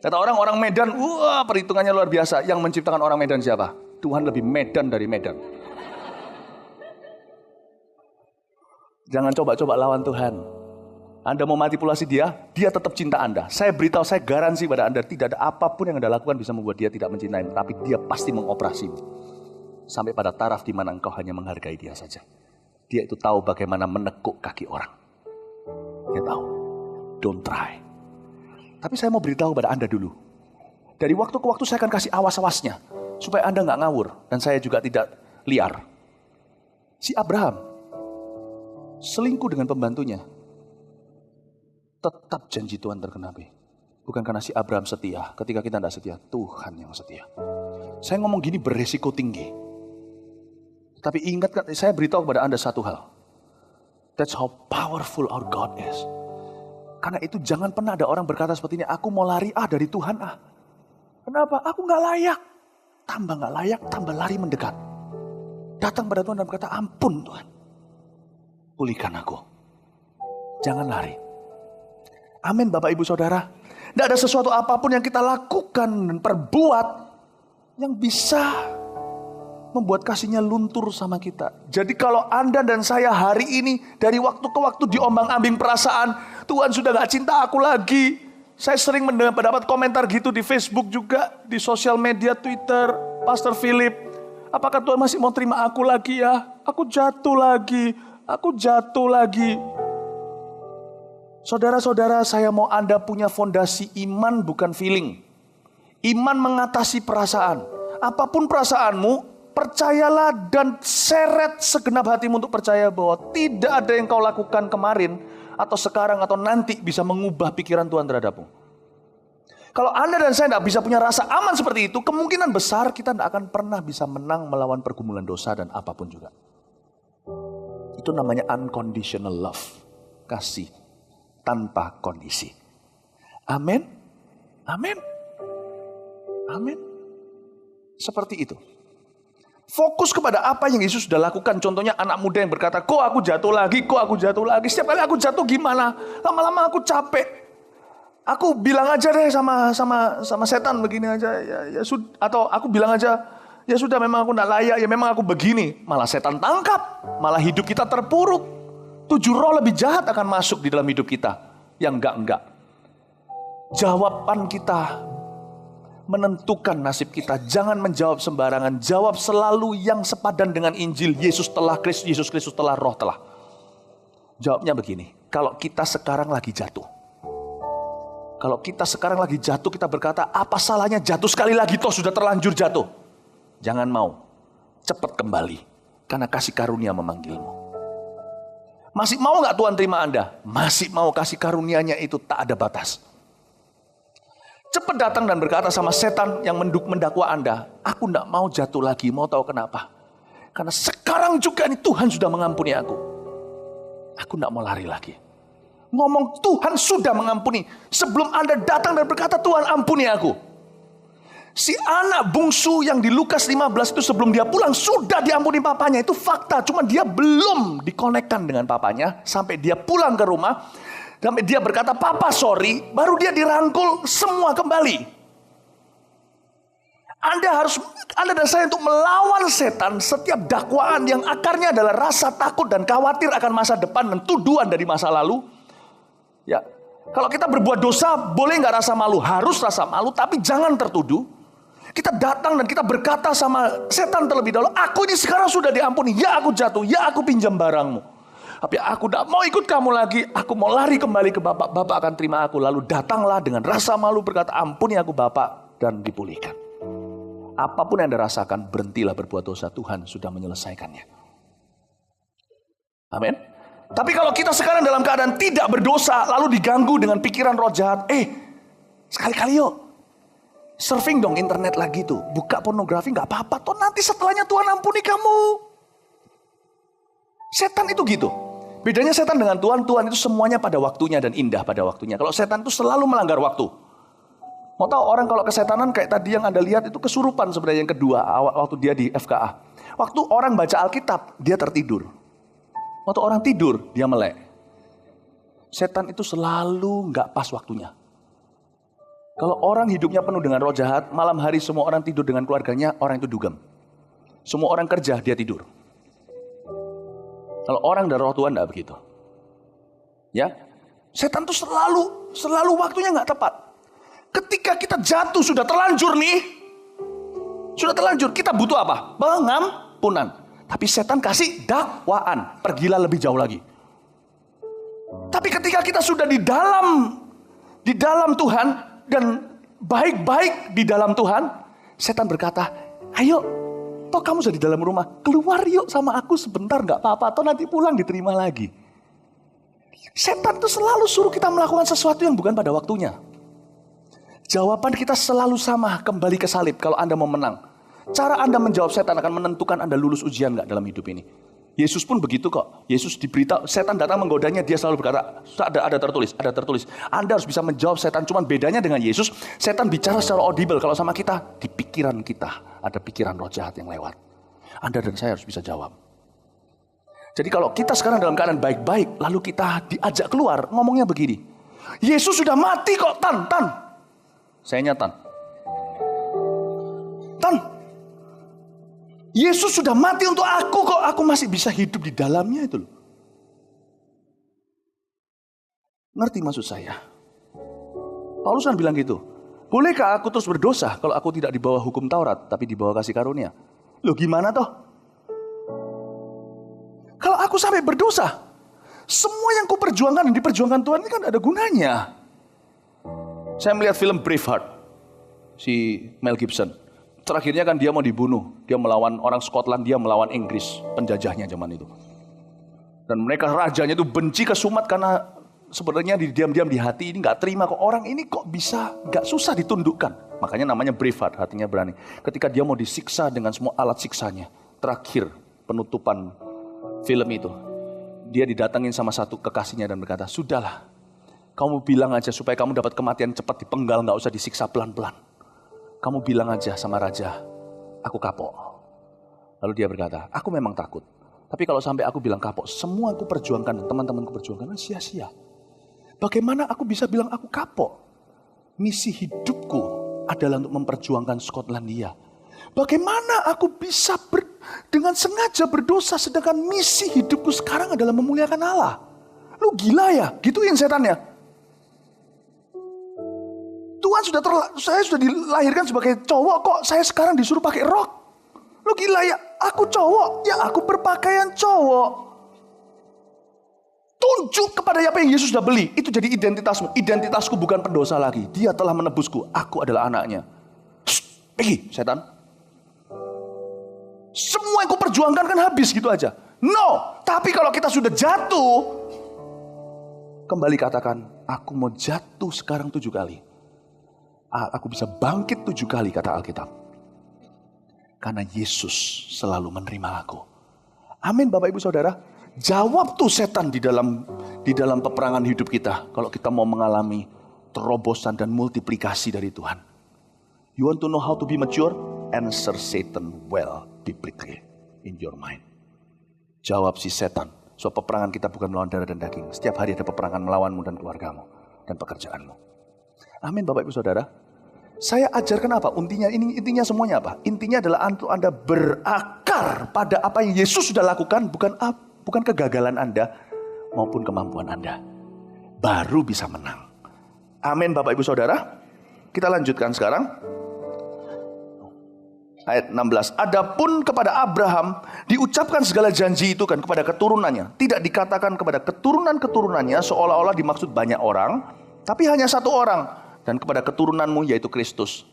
Kata orang Medan, wah perhitungannya luar biasa. Yang menciptakan orang Medan siapa? Tuhan lebih Medan dari Medan. Jangan coba-coba lawan Tuhan. Anda mau manipulasi dia tetap cinta Anda. Saya beritahu, saya garansi pada Anda, tidak ada apapun yang Anda lakukan bisa membuat dia tidak mencintai, tapi dia pasti mengoperasimu. Sampai pada taraf di mana engkau hanya menghargai dia saja. Dia itu tahu bagaimana menekuk kaki orang. Dia tahu. Don't try. Tapi saya mau beritahu pada Anda dulu. Dari waktu ke waktu saya akan kasih awas-awasnya. Supaya Anda nggak ngawur. Dan saya juga tidak liar. Si Abraham selingkuh dengan pembantunya. Tetap janji Tuhan tergenapi. Bukan karena si Abraham setia. Ketika kita tidak setia, Tuhan yang setia. Saya ngomong gini beresiko tinggi. Tapi ingat, saya beritahu kepada Anda satu hal. That's how powerful our God is. Karena itu jangan pernah ada orang berkata seperti ini, aku mau lari dari Tuhan . Kenapa? Aku gak layak. Tambah gak layak, tambah lari mendekat. Datang pada Tuhan dan berkata, ampun Tuhan. Pulihkan aku. Jangan lari. Amin Bapak Ibu Saudara. Tidak ada sesuatu apapun yang kita lakukan dan perbuat yang bisa membuat kasihnya luntur sama kita. Jadi kalau Anda dan saya hari ini dari waktu ke waktu diombang-ambing perasaan, Tuhan sudah gak cinta aku lagi. Saya sering mendapat komentar gitu di Facebook juga, di sosial media Twitter, Pastor Philip, apakah Tuhan masih mau terima aku lagi ya? Aku jatuh lagi. Saudara-saudara, saya mau Anda punya fondasi iman bukan feeling. Iman mengatasi perasaan. Apapun perasaanmu, percayalah dan seret segenap hatimu untuk percaya bahwa tidak ada yang kau lakukan kemarin atau sekarang atau nanti bisa mengubah pikiran Tuhan terhadapmu. Kalau Anda dan saya tidak bisa punya rasa aman seperti itu, kemungkinan besar kita tidak akan pernah bisa menang melawan pergumulan dosa dan apapun juga. Itu namanya unconditional love. Kasih tanpa kondisi. Amin. Seperti itu. Fokus kepada apa yang Yesus sudah lakukan. Contohnya anak muda yang berkata, kok aku jatuh lagi. Setiap kali aku jatuh gimana? Lama-lama aku capek. Aku bilang aja deh sama setan begini aja. Ya atau aku bilang aja, ya sudah memang aku tidak layak. Ya memang aku begini. Malah setan tangkap. Malah hidup kita terpuruk. 7 roh lebih jahat akan masuk di dalam hidup kita. Yang enggak. Jawaban kita menentukan nasib kita. Jangan menjawab sembarangan. Jawab selalu yang sepadan dengan Injil. Yesus Kristus telah, Roh telah. Jawabnya begini. Kalau kita sekarang lagi jatuh. Kita berkata, apa salahnya jatuh sekali lagi, toh sudah terlanjur jatuh. Jangan mau. Cepat kembali. Karena kasih karunia memanggilmu. Masih mau gak Tuhan terima Anda? Masih mau, kasih karunia-Nya itu tak ada batas. Cepat datang dan berkata sama setan yang mendakwa Anda, aku tidak mau jatuh lagi. Mau tahu kenapa? Karena sekarang juga ini Tuhan sudah mengampuni aku. Aku tidak mau lari lagi. Ngomong Tuhan sudah mengampuni. Sebelum Anda datang dan berkata Tuhan ampuni aku. Si anak bungsu yang di Lukas 15 itu sebelum dia pulang sudah diampuni papanya. Itu fakta, cuma dia belum dikonekkan dengan papanya. Sampai dia pulang ke rumah, sampai dia berkata, "Papa sorry," baru dia dirangkul semua kembali. Anda dan saya untuk melawan setan, setiap dakwaan yang akarnya adalah rasa takut dan khawatir akan masa depan dan tuduhan dari masa lalu. Ya, kalau kita berbuat dosa, boleh nggak rasa malu? Harus rasa malu, tapi jangan tertuduh. Kita datang dan kita berkata sama setan terlebih dahulu, "Aku ini sekarang sudah diampuni. Ya aku jatuh, ya aku pinjam barangmu. Tapi aku tidak mau ikut kamu lagi. Aku mau lari kembali ke Bapak. Bapak akan terima aku." Lalu datanglah dengan rasa malu berkata, "Ampuni aku Bapak," dan dipulihkan. Apapun yang Anda rasakan, berhentilah berbuat dosa. Tuhan sudah menyelesaikannya. Amin. Tapi kalau kita sekarang dalam keadaan tidak berdosa, lalu diganggu dengan pikiran roh jahat, sekali-kali yuk, surfing dong internet lagi tuh, buka pornografi nggak apa-apa, toh nanti setelahnya Tuhan ampuni kamu. Setan itu gitu. Bedanya setan dengan Tuhan, Tuhan itu semuanya pada waktunya dan indah pada waktunya. Kalau setan itu selalu melanggar waktu. Mau tahu orang kalau kesetanan kayak tadi yang Anda lihat itu kesurupan sebenarnya yang kedua waktu dia di FKA. Waktu orang baca Alkitab, dia tertidur. Waktu orang tidur, dia melek. Setan itu selalu nggak pas waktunya. Kalau orang hidupnya penuh dengan roh jahat, malam hari semua orang tidur dengan keluarganya, orang itu dugem. Semua orang kerja, dia tidur. Kalau orang dari roh Tuhan nggak begitu. Ya, setan itu selalu waktunya nggak tepat. Ketika kita jatuh sudah terlanjur nih, kita butuh apa? Pengampunan. Tapi setan kasih dakwaan, pergilah lebih jauh lagi. Tapi ketika kita sudah di dalam Tuhan dan baik-baik di dalam Tuhan, setan berkata, "Ayo, toh kamu sudah di dalam rumah, keluar yuk sama aku sebentar, nggak apa-apa, toh nanti pulang diterima lagi." Setan itu selalu suruh kita melakukan sesuatu yang bukan pada waktunya. Jawaban kita selalu sama, kembali ke salib kalau Anda mau menang. Cara Anda menjawab setan akan menentukan Anda lulus ujian nggak dalam hidup ini. Yesus pun begitu kok. Yesus diberitahu, setan datang menggodanya, dia selalu berkata, ada tertulis. Anda harus bisa menjawab setan, cuman bedanya dengan Yesus, setan bicara secara audible. Kalau sama kita, di pikiran kita ada pikiran roh jahat yang lewat. Anda dan saya harus bisa jawab. Jadi kalau kita sekarang dalam keadaan baik-baik, lalu kita diajak keluar, ngomongnya begini, "Yesus sudah mati kok, Tan. Saya nyatan. Tan, Yesus sudah mati untuk aku kok. Aku masih bisa hidup di dalamnya itu loh." Ngerti maksud saya? Paulus kan bilang gitu. "Bolehkah aku terus berdosa kalau aku tidak di bawah hukum Taurat, tapi di bawah kasih karunia?" Loh gimana toh? Kalau aku sampai berdosa, semua yang kuperjuangkan dan diperjuangkan Tuhan ini kan ada gunanya. Saya melihat film Braveheart, si Mel Gibson. Terakhirnya kan dia mau dibunuh. Dia melawan orang Scotland, dia melawan Inggris, penjajahnya zaman itu. Dan mereka rajanya itu benci kesumat karena sebenarnya diam-diam di hati ini gak terima kok. Orang ini kok bisa gak susah ditundukkan. Makanya namanya Braveheart, hatinya berani. Ketika dia mau disiksa dengan semua alat siksanya. Terakhir penutupan film itu. Dia didatangin sama satu kekasihnya dan berkata, "Sudahlah. Kamu bilang aja supaya kamu dapat kematian cepat dipenggal, gak usah disiksa pelan-pelan. Kamu bilang aja sama raja, aku kapok." Lalu dia berkata, "Aku memang takut. Tapi kalau sampai aku bilang kapok, semua aku perjuangkan, teman-temanku perjuangkan, sia-sia. Bagaimana aku bisa bilang aku kapok? Misi hidupku adalah untuk memperjuangkan Skotlandia. Bagaimana aku bisa dengan sengaja berdosa, sedangkan misi hidupku sekarang adalah memuliakan Allah? Lu gila ya? Gituin setannya. Tuhan saya sudah dilahirkan sebagai cowok kok saya sekarang disuruh pakai rok. Lu gila ya? Aku cowok, ya aku berpakaian cowok. Tunjuk kepada apa yang Yesus sudah beli. Itu jadi identitasmu. Identitasku bukan pendosa lagi. Dia telah menebusku. Aku adalah anaknya. Pergi setan. Semua yang kuperjuangkan kan habis gitu aja. No. Tapi kalau kita sudah jatuh, kembali katakan, aku mau jatuh sekarang 7 kali. Aku bisa bangkit 7 kali, kata Alkitab. Karena Yesus selalu menerima aku. Amin Bapak Ibu Saudara. Jawab tuh setan di dalam peperangan hidup kita. Kalau kita mau mengalami terobosan dan multiplikasi dari Tuhan. You want to know how to be mature? Answer Satan well, biblically, in your mind. Jawab si setan. So peperangan kita bukan melawan darah dan daging. Setiap hari ada peperangan melawanmu dan keluargamu dan pekerjaanmu. Amin Bapak Ibu Saudara. Saya ajarkan apa? Intinya semuanya apa? Intinya adalah untuk Anda berakar pada apa yang Yesus sudah lakukan, bukan kegagalan Anda maupun kemampuan Anda. Baru bisa menang. Amin Bapak Ibu Saudara. Kita lanjutkan sekarang. Ayat 16. Adapun kepada Abraham diucapkan segala janji itu kan kepada keturunannya. Tidak dikatakan kepada keturunan-keturunannya seolah-olah dimaksud banyak orang, tapi hanya satu orang, dan kepada keturunanmu yaitu Kristus.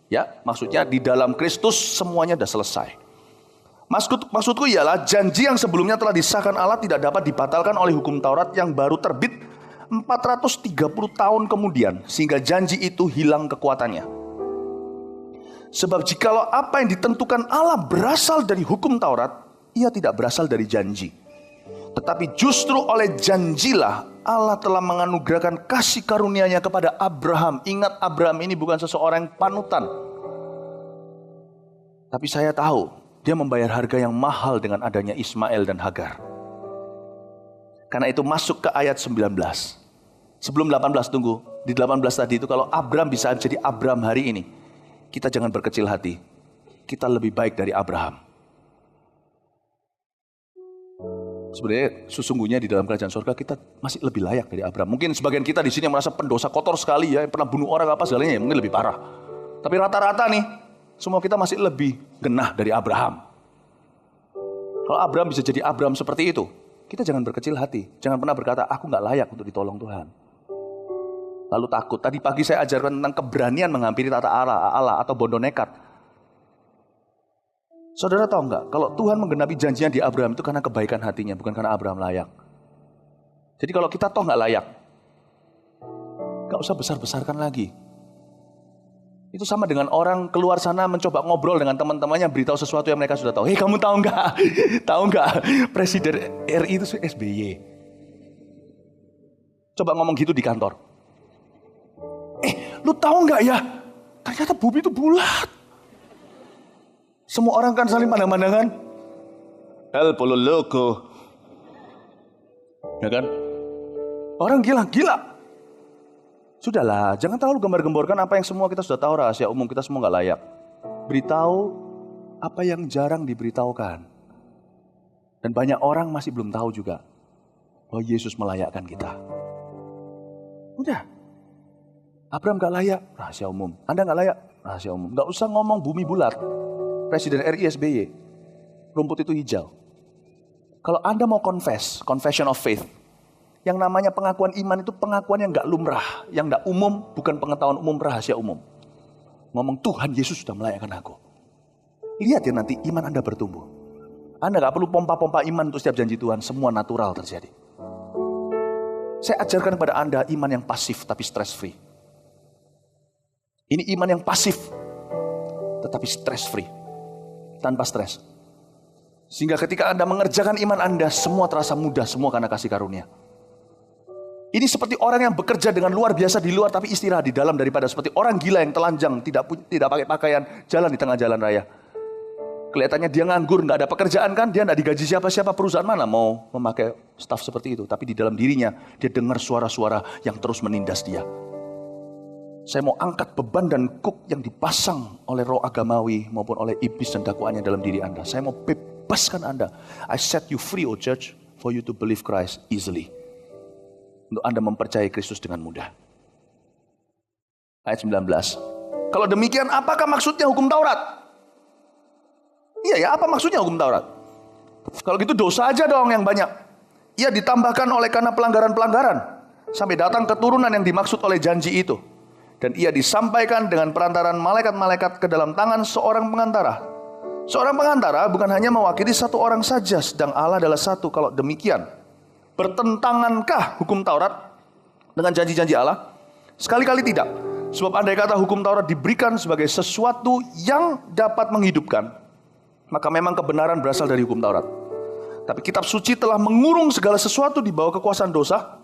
Ya, maksudnya di dalam Kristus semuanya sudah selesai. Maksudku ialah janji yang sebelumnya telah disahkan Allah tidak dapat dibatalkan oleh hukum Taurat yang baru terbit 430 tahun kemudian, sehingga janji itu hilang kekuatannya. Sebab jikalau apa yang ditentukan Allah berasal dari hukum Taurat, ia tidak berasal dari janji. Tetapi justru oleh janjilah Allah telah menganugerahkan kasih karunia-Nya kepada Abraham. Ingat, Abraham ini bukan seseorang yang panutan. Tapi saya tahu dia membayar harga yang mahal dengan adanya Ismail dan Hagar. Karena itu masuk ke ayat 19. Sebelum 18 tunggu. Di 18 tadi itu kalau Abraham bisa jadi Abraham hari ini, kita jangan berkecil hati. Kita lebih baik dari Abraham. Sebenarnya sesungguhnya di dalam kerajaan surga kita masih lebih layak dari Abraham. Mungkin sebagian kita di sini yang merasa pendosa kotor sekali ya, yang pernah bunuh orang apa segalanya, ya mungkin lebih parah. Tapi rata-rata nih, semua kita masih lebih genah dari Abraham. Kalau Abraham bisa jadi Abraham seperti itu, kita jangan berkecil hati. Jangan pernah berkata, aku gak layak untuk ditolong Tuhan. Lalu takut. Tadi pagi saya ajarkan tentang keberanian menghampiri tata Allah atau bondo nekat. Saudara tahu nggak? Kalau Tuhan menggenapi janjinya di Abraham itu karena kebaikan hatinya, bukan karena Abraham layak. Jadi kalau kita toh nggak layak, nggak usah besar-besarkan lagi. Itu sama dengan orang keluar sana mencoba ngobrol dengan teman-temannya, beritahu sesuatu yang mereka sudah tahu. Hei, kamu tahu nggak? Tahu nggak? Presiden RI itu SBY. Coba ngomong gitu di kantor. Lu tahu nggak ya? Ternyata bumi itu bulat. Semua orang kan saling pandang-pandangan. El polo loco. Ya kan? Orang gila. Sudahlah, jangan terlalu gembar-gemborkan apa yang semua kita sudah tahu, rahasia umum kita semua nggak layak. Beritahu apa yang jarang diberitahukan. Dan banyak orang masih belum tahu juga bahwa Yesus melayakkan kita. Udah. Abraham gak layak, rahasia umum. Anda gak layak, rahasia umum. Gak usah ngomong bumi bulat. Presiden RI SBY, rumput itu hijau. Kalau Anda mau confession of faith, yang namanya pengakuan iman itu pengakuan yang gak lumrah, yang gak umum, bukan pengetahuan umum, rahasia umum. Ngomong Tuhan Yesus sudah melayakkan aku. Lihat ya nanti iman Anda bertumbuh. Anda gak perlu pompa-pompa iman untuk setiap janji Tuhan, semua natural terjadi. Saya ajarkan kepada Anda iman yang pasif tapi stress free. Ini iman yang pasif, tetapi stress free. Tanpa stres. Sehingga ketika Anda mengerjakan iman Anda, semua terasa mudah, semua karena kasih karunia. Ini seperti orang yang bekerja dengan luar biasa di luar, tapi istirahat di dalam, daripada seperti orang gila yang telanjang, tidak pakai pakaian, jalan di tengah jalan raya. Kelihatannya dia nganggur, gak ada pekerjaan kan, dia gak digaji siapa-siapa, perusahaan mana mau memakai staf seperti itu. Tapi di dalam dirinya, dia dengar suara-suara yang terus menindas dia. Saya mau angkat beban dan kuk yang dipasang oleh roh agamawi maupun oleh iblis dan dakwaannya dalam diri Anda. Saya mau bebaskan Anda. I set you free, O church, for you to believe Christ easily. Untuk Anda mempercayai Kristus dengan mudah. Ayat 19. Kalau demikian, apakah maksudnya hukum Taurat? Iya ya, apa maksudnya hukum Taurat? Kalau gitu dosa aja dong yang banyak. Ia ditambahkan oleh karena pelanggaran-pelanggaran. Sampai datang keturunan yang dimaksud oleh janji itu. Dan ia disampaikan dengan perantaran malaikat-malaikat ke dalam tangan seorang pengantara. Seorang pengantara bukan hanya mewakili satu orang saja, sedang Allah adalah satu. Kalau demikian, bertentangankah hukum Taurat dengan janji-janji Allah? Sekali-kali tidak. Sebab andai kata hukum Taurat diberikan sebagai sesuatu yang dapat menghidupkan, maka memang kebenaran berasal dari hukum Taurat. Tapi kitab suci telah mengurung segala sesuatu di bawah kekuasaan dosa,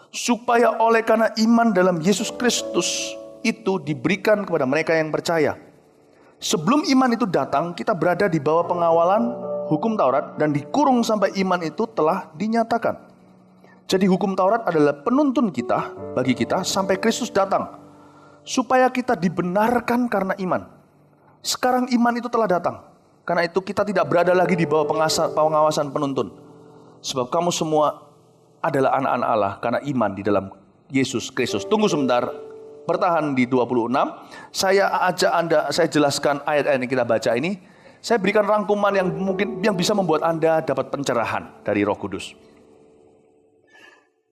supaya oleh karena iman dalam Yesus Kristus itu diberikan kepada mereka yang percaya. Sebelum iman itu datang, kita berada di bawah pengawalan hukum Taurat dan dikurung sampai iman itu telah dinyatakan. Jadi hukum Taurat adalah penuntun kita, bagi kita sampai Kristus datang. Supaya kita dibenarkan karena iman. Sekarang iman itu telah datang. Karena itu kita tidak berada lagi di bawah pengawasan penuntun. Sebab kamu semua adalah anak-anak Allah karena iman di dalam Yesus Kristus. Tunggu sebentar, bertahan di 26. Saya ajak Anda, saya jelaskan ayat-ayat yang kita baca ini. Saya berikan rangkuman yang bisa membuat Anda dapat pencerahan dari Roh Kudus.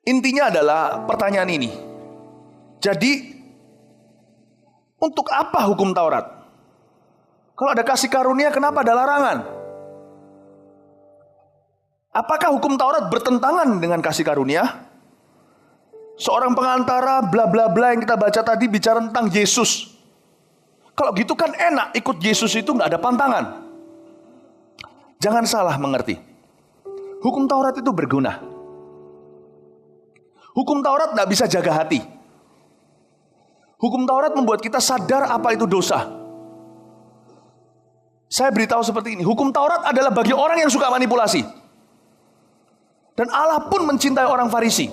Intinya adalah pertanyaan ini. Jadi, untuk apa hukum Taurat? Kalau ada kasih karunia, kenapa ada larangan? Apakah hukum Taurat bertentangan dengan kasih karunia? Seorang pengantara bla bla bla yang kita baca tadi bicara tentang Yesus. Kalau gitu kan enak, ikut Yesus itu nggak ada pantangan. Jangan salah mengerti. Hukum Taurat itu berguna. Hukum Taurat nggak bisa jaga hati. Hukum Taurat membuat kita sadar apa itu dosa. Saya beritahu seperti ini, hukum Taurat adalah bagi orang yang suka manipulasi. Dan Allah pun mencintai orang Farisi.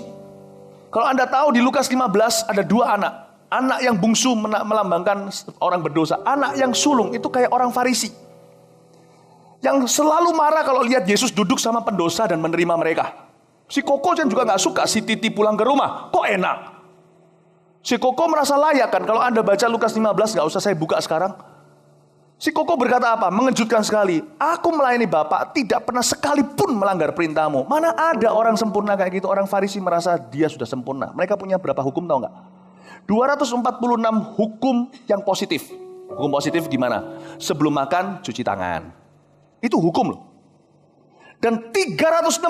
Kalau Anda tahu di Lukas 15 ada dua anak. Anak yang bungsu melambangkan orang berdosa. Anak yang sulung itu kayak orang Farisi. Yang selalu marah kalau lihat Yesus duduk sama pendosa dan menerima mereka. Si Koko kan juga gak suka si Titi pulang ke rumah. Kok enak? Si Koko merasa layak kan. Kalau Anda baca Lukas 15, gak usah saya buka sekarang. Si Koko berkata apa? Mengejutkan sekali. Aku melayani Bapak tidak pernah sekalipun melanggar perintahmu. Mana ada orang sempurna kayak gitu. Orang Farisi merasa dia sudah sempurna. Mereka punya berapa hukum tahu gak? 246 hukum yang positif. Hukum positif gimana? Sebelum makan cuci tangan. Itu hukum loh. Dan 365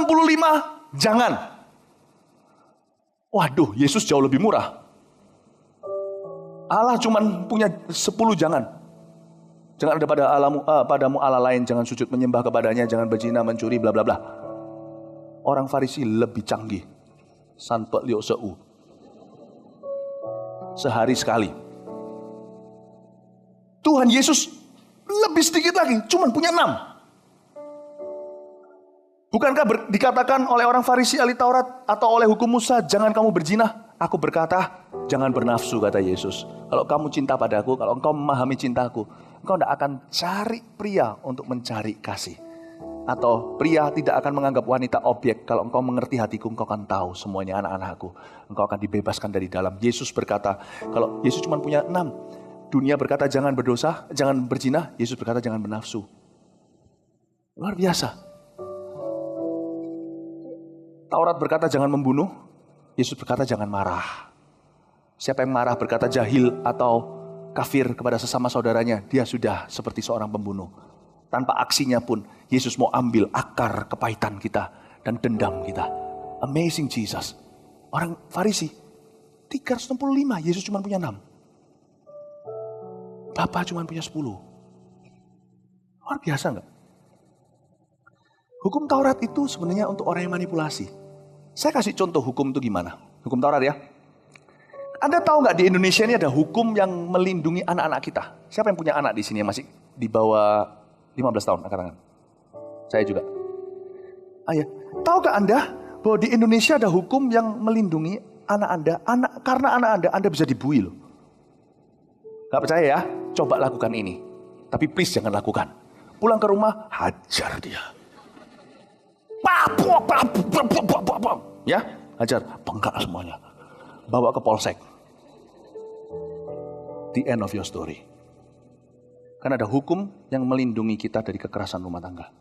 jangan. Waduh, Yesus jauh lebih murah. Allah cuman punya 10 jangan. Jangan ada padamu Allah lain, jangan sujud menyembah kepadanya, jangan berzina, mencuri, bla bla bla. Orang Farisi lebih canggih. Sanpe liok seu. Sehari sekali. Tuhan Yesus lebih sedikit lagi, cuman punya 6. Bukankah dikatakan oleh orang Farisi ahli Taurat atau oleh hukum Musa, jangan kamu berzina? Aku berkata, jangan bernafsu, kata Yesus. Kalau kamu cinta padaku, kalau engkau memahami cintaku, engkau tidak akan cari pria untuk mencari kasih. Atau pria tidak akan menganggap wanita objek. Kalau engkau mengerti hatiku, engkau akan tahu semuanya anak-anakku. Engkau akan dibebaskan dari dalam. Yesus berkata, kalau Yesus cuma punya 6. Dunia berkata jangan berdosa, jangan berzina. Yesus berkata jangan bernafsu. Luar biasa. Taurat berkata jangan membunuh. Yesus berkata jangan marah. Siapa yang marah berkata jahil atau kafir kepada sesama saudaranya, dia sudah seperti seorang pembunuh. Tanpa aksinya pun Yesus mau ambil akar kepahitan kita dan dendam kita. Amazing Jesus. Orang Farisi 365, Yesus cuma punya 6. Bapa cuma punya 10. Luar biasa enggak? Hukum Taurat itu sebenarnya untuk orang yang manipulasi. Saya kasih contoh hukum itu gimana. Hukum Taurat ya. Anda tahu nggak di Indonesia ini ada hukum yang melindungi anak-anak kita? Siapa yang punya anak di sini yang masih di bawah 15 tahun? Angkat tangan. Saya juga. Ya. Tahukah Anda bahwa di Indonesia ada hukum yang melindungi anak Anda? Karena anak Anda bisa dibui loh. Gak percaya ya? Coba lakukan ini. Tapi please jangan lakukan. Pulang ke rumah, hajar dia. Ya, hajar, bengkak semuanya. Bawa ke polsek. The end of your story. Karena ada hukum yang melindungi kita dari kekerasan rumah tangga.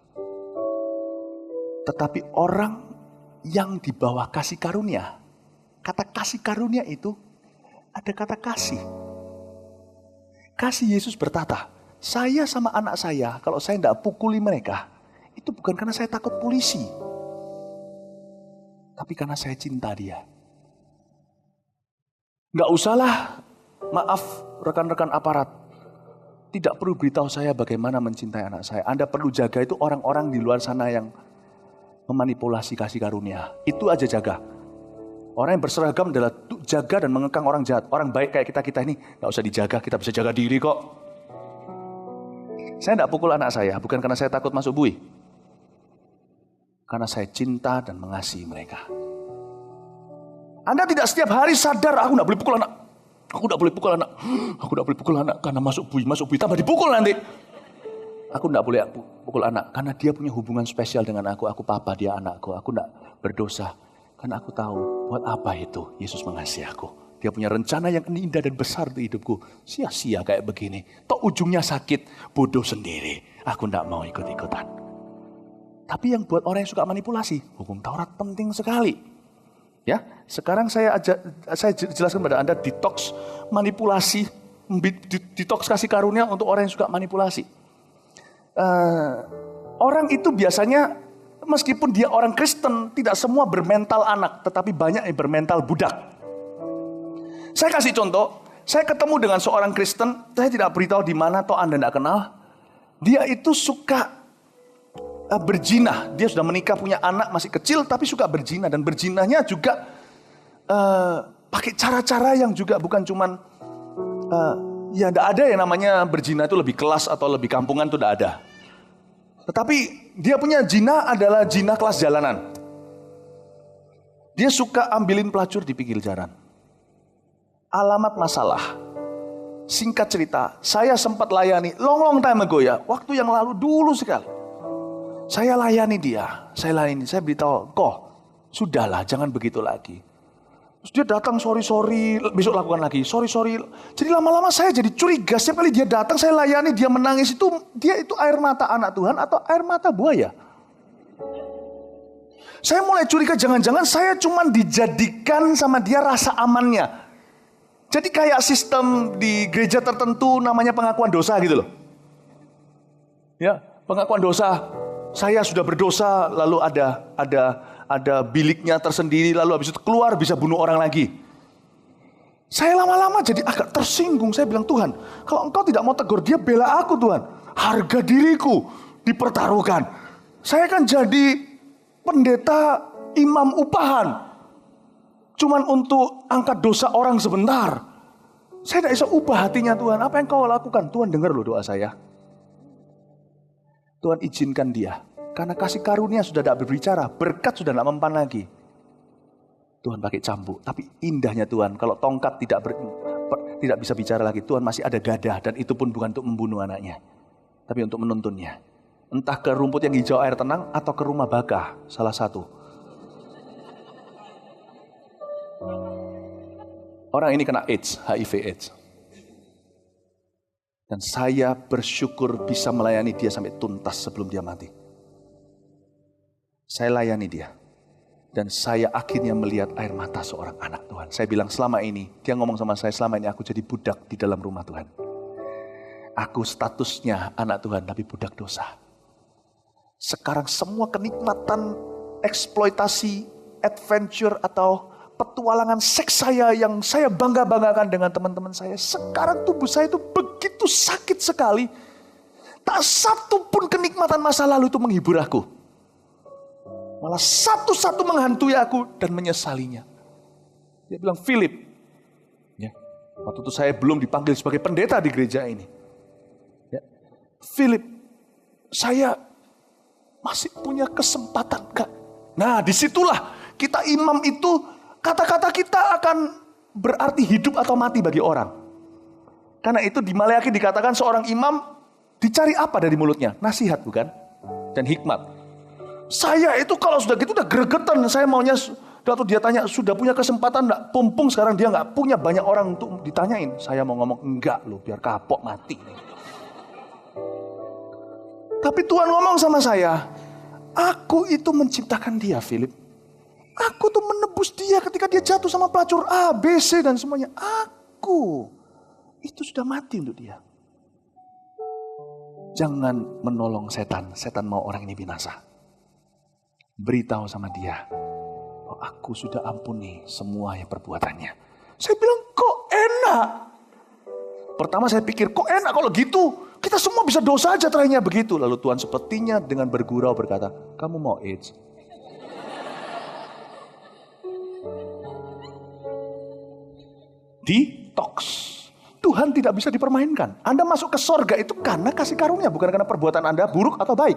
Tetapi orang yang di bawah kasih karunia, kata kasih karunia itu ada kata kasih. Kasih Yesus berkata, saya sama anak saya, kalau saya tidak pukuli mereka, itu bukan karena saya takut polisi. Tapi karena saya cinta dia. Gak usahlah, maaf rekan-rekan aparat. Tidak perlu beritahu saya bagaimana mencintai anak saya. Anda perlu jaga itu orang-orang di luar sana yang memanipulasi kasih karunia. Itu aja jaga. Orang yang berseragam adalah jaga dan mengekang orang jahat. Orang baik kayak kita ini gak usah dijaga, kita bisa jaga diri kok. Saya tidak pukul anak saya, bukan karena saya takut masuk bui. Karena saya cinta dan mengasihi mereka. Anda tidak setiap hari sadar, aku tidak boleh pukul anak. Aku tidak boleh pukul anak. Aku tidak boleh pukul anak karena masuk bui tambah dipukul nanti. Aku tidak boleh pukul anak karena dia punya hubungan spesial dengan aku. Aku papa, dia anakku. Aku tidak berdosa karena aku tahu buat apa itu Yesus mengasihi aku. Dia punya rencana yang indah dan besar untuk hidupku. Sia-sia kayak begini. Toh ujungnya sakit, bodoh sendiri. Aku tidak mau ikut-ikutan. Tapi yang buat orang yang suka manipulasi, hukum Taurat penting sekali. Ya, sekarang saya jelaskan pada Anda detox manipulasi, detox kasih karunia untuk orang yang suka manipulasi. Orang itu biasanya meskipun dia orang Kristen, tidak semua bermental anak, tetapi banyak yang bermental budak. Saya kasih contoh, saya ketemu dengan seorang Kristen, saya tidak beritahu di mana, toh Anda tidak kenal. Dia itu suka berzina, dia sudah menikah, punya anak masih kecil, tapi suka berzina. Dan berzinanya juga pakai cara-cara yang juga bukan cuman, ya tidak ada yang namanya berzina itu lebih kelas atau lebih kampungan, itu tidak ada. Tetapi dia punya zina adalah zina kelas jalanan. Dia suka ambilin pelacur di pinggir jalan. Alamat masalah. Singkat cerita, saya sempat layani long time ago ya, waktu yang lalu dulu sekali. Saya layani dia, saya beritahu, kok sudahlah jangan begitu lagi. Terus dia datang sorry, besok lakukan lagi, sorry. Jadi lama-lama saya jadi curiga, setiap kali dia datang saya layani, dia menangis dia itu air mata anak Tuhan atau air mata buaya. Saya mulai curiga jangan-jangan saya cuma dijadikan sama dia rasa amannya. Jadi kayak sistem di gereja tertentu namanya pengakuan dosa gitu loh. Ya, pengakuan dosa. Saya sudah berdosa, lalu ada biliknya tersendiri, lalu habis itu keluar bisa bunuh orang lagi. Saya lama-lama jadi agak tersinggung. Saya bilang, Tuhan, kalau engkau tidak mau tegur dia, bela aku Tuhan. Harga diriku dipertaruhkan. Saya kan jadi pendeta imam upahan. Cuman untuk angkat dosa orang sebentar. Saya tidak bisa ubah hatinya Tuhan. Apa yang kau lakukan? Tuhan dengar loh doa saya. Tuhan izinkan dia. Karena kasih karunia sudah tidak berbicara. Berkat sudah tidak mempan lagi. Tuhan pakai cambuk. Tapi indahnya Tuhan. Kalau tongkat tidak bisa bicara lagi. Tuhan masih ada gada. Dan itu pun bukan untuk membunuh anaknya. Tapi untuk menuntunnya. Entah ke rumput yang hijau air tenang. Atau ke rumah Bakah. Salah satu. Orang ini kena AIDS, HIV AIDS. Dan saya bersyukur bisa melayani dia sampai tuntas sebelum dia mati. Saya layani dia. Dan saya akhirnya melihat air mata seorang anak Tuhan. Saya bilang selama ini, dia ngomong sama saya, selama ini aku jadi budak di dalam rumah Tuhan. Aku statusnya anak Tuhan, tapi budak dosa. Sekarang semua kenikmatan, eksploitasi, adventure atau petualangan seks saya yang saya bangga-banggakan dengan teman-teman saya. Sekarang tubuh saya itu begitu sakit sekali. Tak satu pun kenikmatan masa lalu itu menghibur aku. Malah satu-satu menghantui aku dan menyesalinya. Dia bilang, Philip. Ya, waktu itu saya belum dipanggil sebagai pendeta di gereja ini. Ya, Philip, saya masih punya kesempatan gak? Nah disitulah kita imam itu, kata-kata kita akan berarti hidup atau mati bagi orang. Karena itu di Maleakhi dikatakan seorang imam dicari apa dari mulutnya? Nasihat bukan? Dan hikmat. Saya itu kalau sudah gitu udah gregetan. Saya maunya, waktu dia tanya sudah punya kesempatan enggak? Pumpung sekarang dia enggak punya banyak orang untuk ditanyain. Saya mau ngomong enggak loh, biar kapok mati. Tapi Tuhan ngomong sama saya, aku itu menciptakan dia, Philip. Aku tuh menebus dia ketika dia jatuh sama pelacur A, B, C dan semuanya. Aku itu sudah mati untuk dia. Jangan menolong setan. Setan mau orang ini binasa. Beritahu sama dia, oh, aku sudah ampuni semua yang perbuatannya. Saya bilang, kok enak? Pertama saya pikir, kok enak kalau gitu? Kita semua bisa dosa aja terakhirnya begitu. Lalu Tuhan sepertinya dengan bergurau berkata, kamu mau AIDS? Detox. Tuhan tidak bisa dipermainkan. Anda masuk ke sorga itu karena kasih karunia, bukan karena perbuatan Anda buruk atau baik.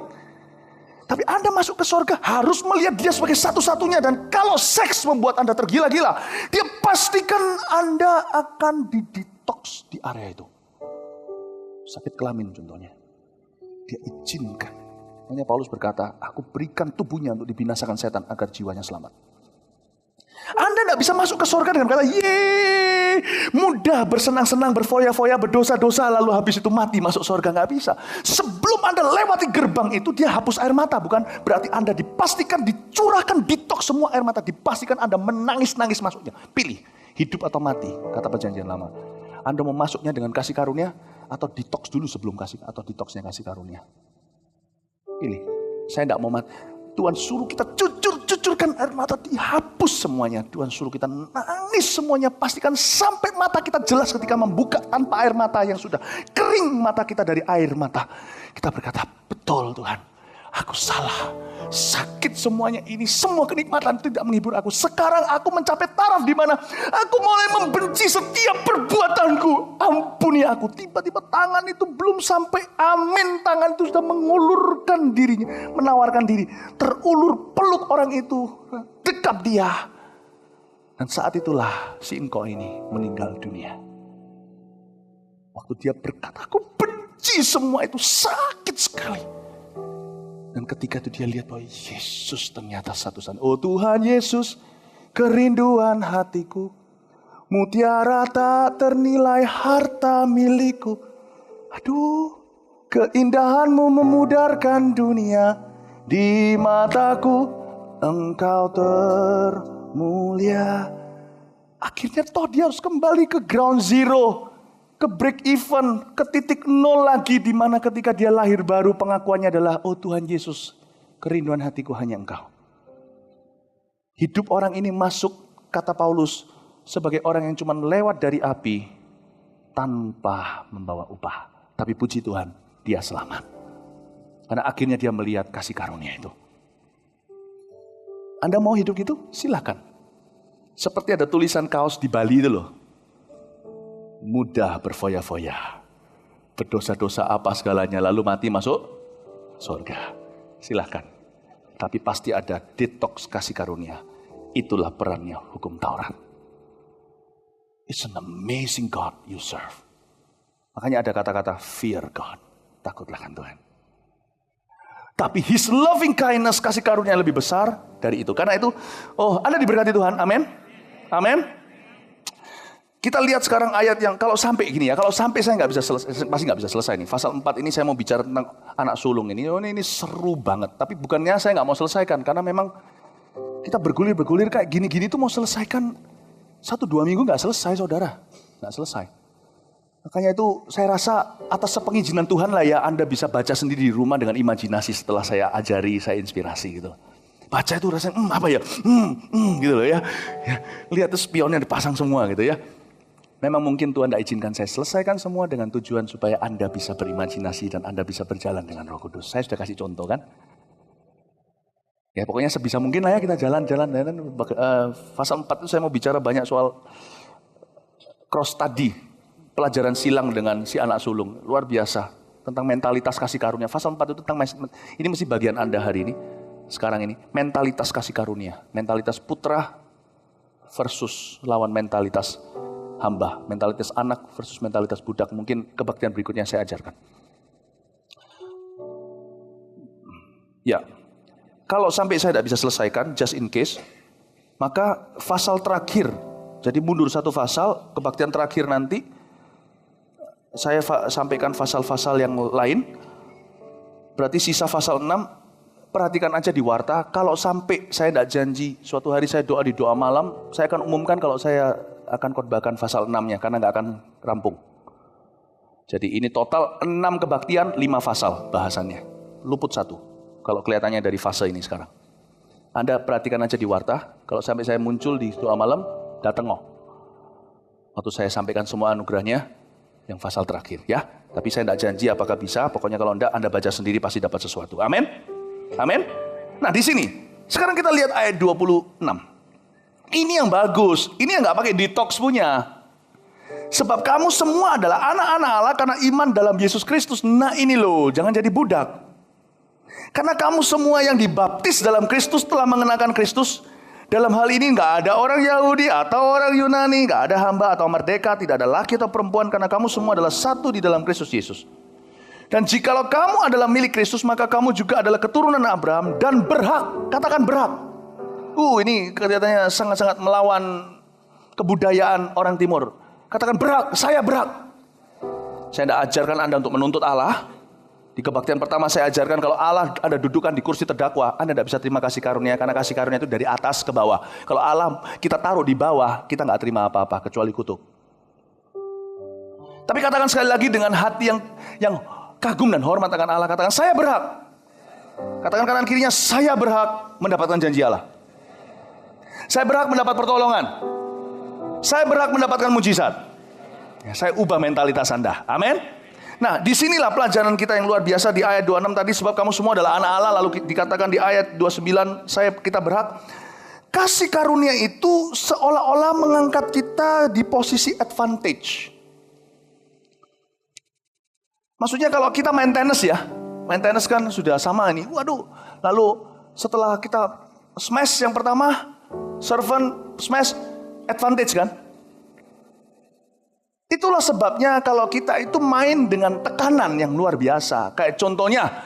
Tapi Anda masuk ke sorga harus melihat dia sebagai satu-satunya. Dan kalau seks membuat Anda tergila-gila, dia pastikan Anda akan didetox di area itu. Sakit kelamin contohnya. Dia izinkan. Makanya Paulus berkata, aku berikan tubuhnya untuk dibinasakan setan agar jiwanya selamat. Anda tidak bisa masuk ke surga dengan kata, yeay, mudah bersenang-senang, berfoya-foya, berdosa-dosa, lalu habis itu mati masuk surga. Nggak bisa. Sebelum Anda lewati gerbang itu, dia hapus air mata. Bukan berarti Anda dipastikan, dicurahkan, detox semua air mata. Dipastikan Anda menangis-nangis masuknya. Pilih, hidup atau mati, kata perjanjian lama. Anda mau masuknya dengan kasih karunia, atau detox dulu sebelum kasih, atau detoxnya kasih karunia. Pilih, saya tidak mau mati. Tuhan suruh kita cucurkan air mata, dihapus semuanya. Tuhan suruh kita nangis semuanya. Pastikan sampai mata kita jelas ketika membuka tanpa air mata yang sudah kering mata kita dari air mata. Kita berkata, betul Tuhan, aku salah. Sakit semuanya ini, semua kenikmatan tidak menghibur aku. Sekarang aku mencapai taraf di mana aku mulai membenci setiap perbuatanku. Ampuni aku. Tiba-tiba tangan itu belum sampai amin. Tangan itu sudah mengulurkan dirinya, menawarkan diri. Terulur peluk orang itu, dekap dia. Dan saat itulah si engkau ini meninggal dunia. Waktu dia berkata, aku benci semua itu, sakit sekali. Dan ketika itu dia lihat bahwa Yesus ternyata satu-satunya. Oh Tuhan Yesus, kerinduan hatiku, mutiara tak ternilai harta milikku. Aduh, keindahanmu memudarkan dunia. Di mataku engkau termulia. Akhirnya toh dia harus kembali ke ground zero. Ke break even, ke titik nol lagi, di mana ketika dia lahir baru pengakuannya adalah, oh Tuhan Yesus, kerinduan hatiku hanya engkau. Hidup orang ini masuk, kata Paulus, sebagai orang yang cuma lewat dari api tanpa membawa upah. Tapi puji Tuhan, dia selamat. Karena akhirnya dia melihat kasih karunia itu. Anda mau hidup gitu? Silakan. Seperti ada tulisan kaos di Bali itu loh. Mudah berfoya-foya, berdosa-dosa apa segalanya, lalu mati masuk surga. Silahkan. Tapi pasti ada detox kasih karunia. Itulah perannya hukum Taurat. It's an amazing God you serve. Makanya ada kata-kata fear God. Takutlah kan Tuhan. Tapi His loving kindness, kasih karunia lebih besar dari itu. Karena itu, oh Anda diberkati Tuhan. Amin. Amin. Kita lihat sekarang ayat yang kalau sampai gini ya, kalau sampai saya nggak bisa selesai, pasti nggak bisa selesai nih. Pasal 4 ini saya mau bicara tentang anak sulung ini. Oh, ini seru banget. Tapi bukannya saya nggak mau selesaikan, karena memang kita bergulir-bergulir kayak gini-gini tuh mau selesaikan 1-2 minggu nggak selesai, saudara, nggak selesai. Makanya itu saya rasa atas sepengizinan Tuhan lah ya, Anda bisa baca sendiri di rumah dengan imajinasi setelah saya ajari, saya inspirasi gitu. Baca itu rasanya apa ya, gitu loh ya. Lihat tuh spionnya dipasang semua gitu ya. Memang mungkin Tuhan tidak izinkan saya selesaikan semua dengan tujuan supaya Anda bisa berimajinasi dan Anda bisa berjalan dengan Roh Kudus. Saya sudah kasih contoh kan. Ya pokoknya sebisa mungkin lah ya kita jalan-jalan. Pasal 4 itu saya mau bicara banyak soal cross study. Pelajaran silang dengan si anak sulung. Luar biasa. Tentang mentalitas kasih karunia. Pasal 4 itu tentang, ini mesti bagian Anda hari ini. Sekarang ini. Mentalitas kasih karunia. Mentalitas putra versus lawan mentalitas hamba, mentalitas anak versus mentalitas budak. Mungkin kebaktian berikutnya saya ajarkan. Ya, kalau sampai saya tidak bisa selesaikan, just in case, maka pasal terakhir, jadi mundur satu pasal, kebaktian terakhir nanti, saya sampaikan pasal-pasal yang lain, berarti sisa pasal 6, perhatikan aja di warta, kalau sampai saya tidak janji, suatu hari saya doa di doa malam, saya akan umumkan kalau saya akan khotbahkan pasal 6-nya karena nggak akan rampung. Jadi ini total 6 kebaktian, 5 pasal bahasannya. Luput 1 kalau kelihatannya dari fase ini sekarang. Anda perhatikan aja di warta, kalau sampai saya muncul di doa malam, datang waktu saya sampaikan semua anugerahnya yang pasal terakhir ya. Tapi saya tidak janji apakah bisa, pokoknya kalau enggak Anda baca sendiri pasti dapat sesuatu. Amin. Amin. Nah, di sini sekarang kita lihat ayat 26. Ini yang bagus. Ini yang nggak pakai detox punya. Sebab kamu semua adalah anak-anak Allah karena iman dalam Yesus Kristus. Nah ini loh, jangan jadi budak. Karena kamu semua yang dibaptis dalam Kristus telah mengenakan Kristus. Dalam hal ini nggak ada orang Yahudi atau orang Yunani, nggak ada hamba atau merdeka, tidak ada laki atau perempuan, karena kamu semua adalah satu di dalam Kristus Yesus. Dan jikalau kamu adalah milik Kristus, maka kamu juga adalah keturunan Abraham dan berhak, katakan berhak. Ini kelihatannya sangat-sangat melawan kebudayaan orang timur. Katakan berhak, saya berhak. Saya tidak ajarkan Anda untuk menuntut Allah. Di kebaktian pertama saya ajarkan kalau Allah ada dudukan di kursi terdakwa, Anda tidak bisa terima kasih karunia, karena kasih karunia itu dari atas ke bawah. Kalau Allah kita taruh di bawah, kita nggak terima apa-apa kecuali kutuk. Tapi katakan sekali lagi dengan hati yang kagum dan hormat akan Allah, katakan saya berhak. Katakan kanan kirinya, saya berhak mendapatkan janji Allah. Saya berhak mendapat pertolongan. Saya berhak mendapatkan mujizat. Ya, saya ubah mentalitas Anda. Amin. Nah, disinilah pelajaran kita yang luar biasa di ayat 26 tadi. Sebab kamu semua adalah anak Allah. Lalu dikatakan di ayat 29, kita berhak. Kasih karunia itu seolah-olah mengangkat kita di posisi advantage. Maksudnya kalau kita main tenis ya. Main tenis kan sudah sama nih. Waduh. Lalu setelah kita smash yang pertama, servant smash, advantage kan. Itulah sebabnya kalau kita itu main dengan tekanan yang luar biasa. Kayak contohnya,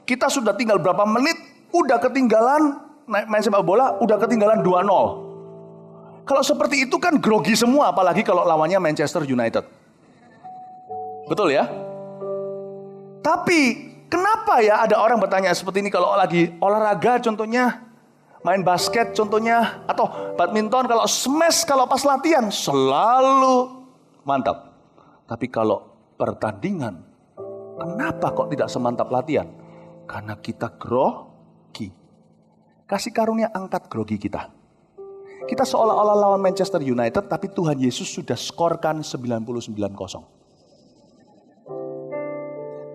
kita sudah tinggal berapa menit, udah ketinggalan, main sepak bola, udah ketinggalan 2-0. Kalau seperti itu kan grogi semua, apalagi kalau lawannya Manchester United. Betul ya? Tapi, kenapa ya ada orang bertanya seperti ini kalau lagi olahraga contohnya, main basket contohnya, atau badminton kalau smash, kalau pas latihan, selalu mantap. Tapi kalau pertandingan, kenapa kok tidak semantap latihan? Karena kita grogi. Kasih karunia angkat grogi kita. Kita seolah-olah lawan Manchester United, tapi Tuhan Yesus sudah skorkan 99-0.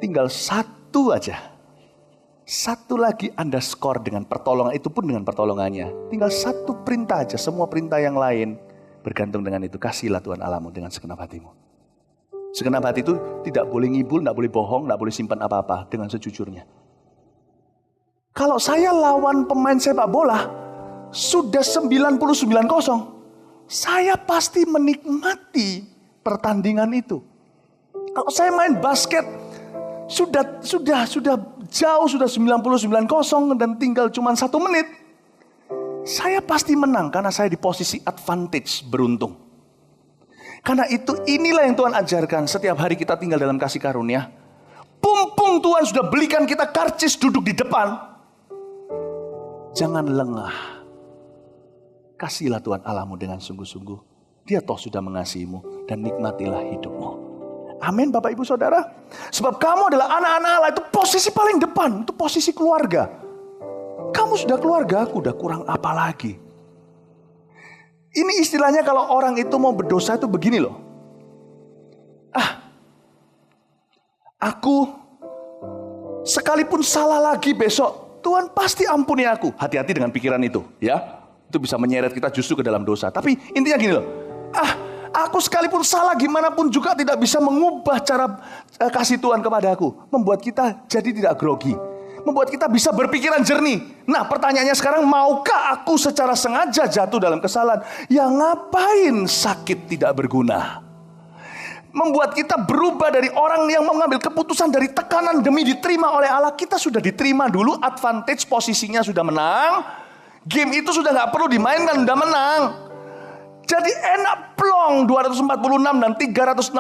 Tinggal satu aja. Satu lagi Anda skor dengan pertolongan, itu pun dengan pertolongannya. Tinggal satu perintah aja, semua perintah yang lain bergantung dengan itu. Kasihlah Tuhan Allahmu dengan segenap hatimu. Segenap hati itu tidak boleh ngibul, tidak boleh bohong, tidak boleh simpan apa-apa, dengan sejujurnya. Kalau saya lawan pemain sepak bola, sudah 99-0, saya pasti menikmati pertandingan itu. Kalau saya main basket, sudah jauh, sudah 99-0 dan tinggal cuma 1 menit. Saya pasti menang karena saya di posisi advantage, beruntung. Karena itu inilah yang Tuhan ajarkan setiap hari kita tinggal dalam kasih karunia. Pumpung Tuhan sudah belikan kita karcis duduk di depan. Jangan lengah. Kasihlah Tuhan Allahmu dengan sungguh-sungguh. Dia toh sudah mengasihimu dan nikmatilah hidupmu. Amin Bapak Ibu Saudara. Sebab kamu adalah anak-anak Allah, itu posisi paling depan, itu posisi keluarga. Kamu sudah keluarga, aku udah kurang apa lagi. Ini istilahnya kalau orang itu mau berdosa itu begini loh. Aku sekalipun salah lagi besok, Tuhan pasti ampuni aku. Hati-hati dengan pikiran itu ya. Itu bisa menyeret kita justru ke dalam dosa. Tapi intinya gini loh. Aku sekalipun salah gimana pun juga tidak bisa mengubah cara kasih Tuhan kepada aku. Membuat kita jadi tidak grogi. Membuat kita bisa berpikiran jernih. Nah pertanyaannya sekarang, maukah aku secara sengaja jatuh dalam kesalahan? Ya ngapain sakit tidak berguna? Membuat kita berubah dari orang yang mengambil keputusan dari tekanan demi diterima oleh Allah. Kita sudah diterima dulu, advantage, posisinya sudah menang. Game itu sudah gak perlu dimainkan, sudah menang. Jadi enak plong 246 dan 365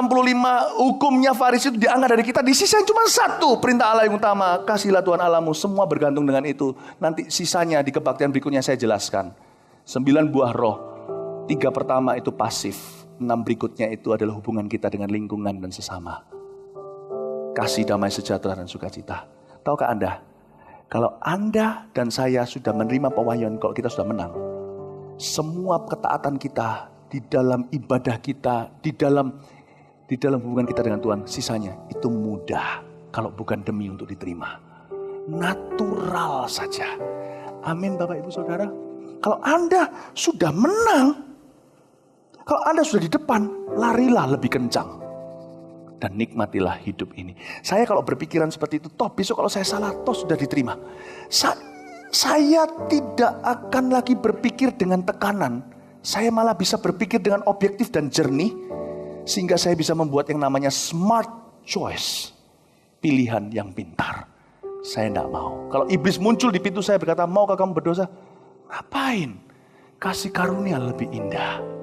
hukumnya Farisi itu diangkat dari kita. Di sisa cuma satu perintah Allah yang utama. Kasihlah Tuhan Allahmu. Semua bergantung dengan itu. Nanti sisanya di kebaktian berikutnya saya jelaskan. 9 buah roh. 3 pertama itu pasif. 6 berikutnya itu adalah hubungan kita dengan lingkungan dan sesama. Kasih, damai, sejahtera, dan sukacita. Tahukah Anda? Kalau Anda dan saya sudah menerima pewahyuan, kalau kita sudah menang, semua ketaatan kita di dalam ibadah kita, di dalam hubungan kita dengan Tuhan, sisanya itu mudah kalau bukan demi untuk diterima. Natural saja. Amin Bapak Ibu Saudara. Kalau Anda sudah menang, Kalau Anda sudah di depan, larilah lebih kencang. Dan nikmatilah hidup ini. Saya kalau berpikiran seperti itu, toh besok kalau saya salah, toh sudah diterima. Saya tidak akan lagi berpikir dengan tekanan. Saya malah bisa berpikir dengan objektif dan jernih. Sehingga saya bisa membuat yang namanya smart choice. Pilihan yang pintar. Saya tidak mau. Kalau iblis muncul di pintu saya berkata, maukah kamu berdosa? Ngapain? Kasih karunia lebih indah.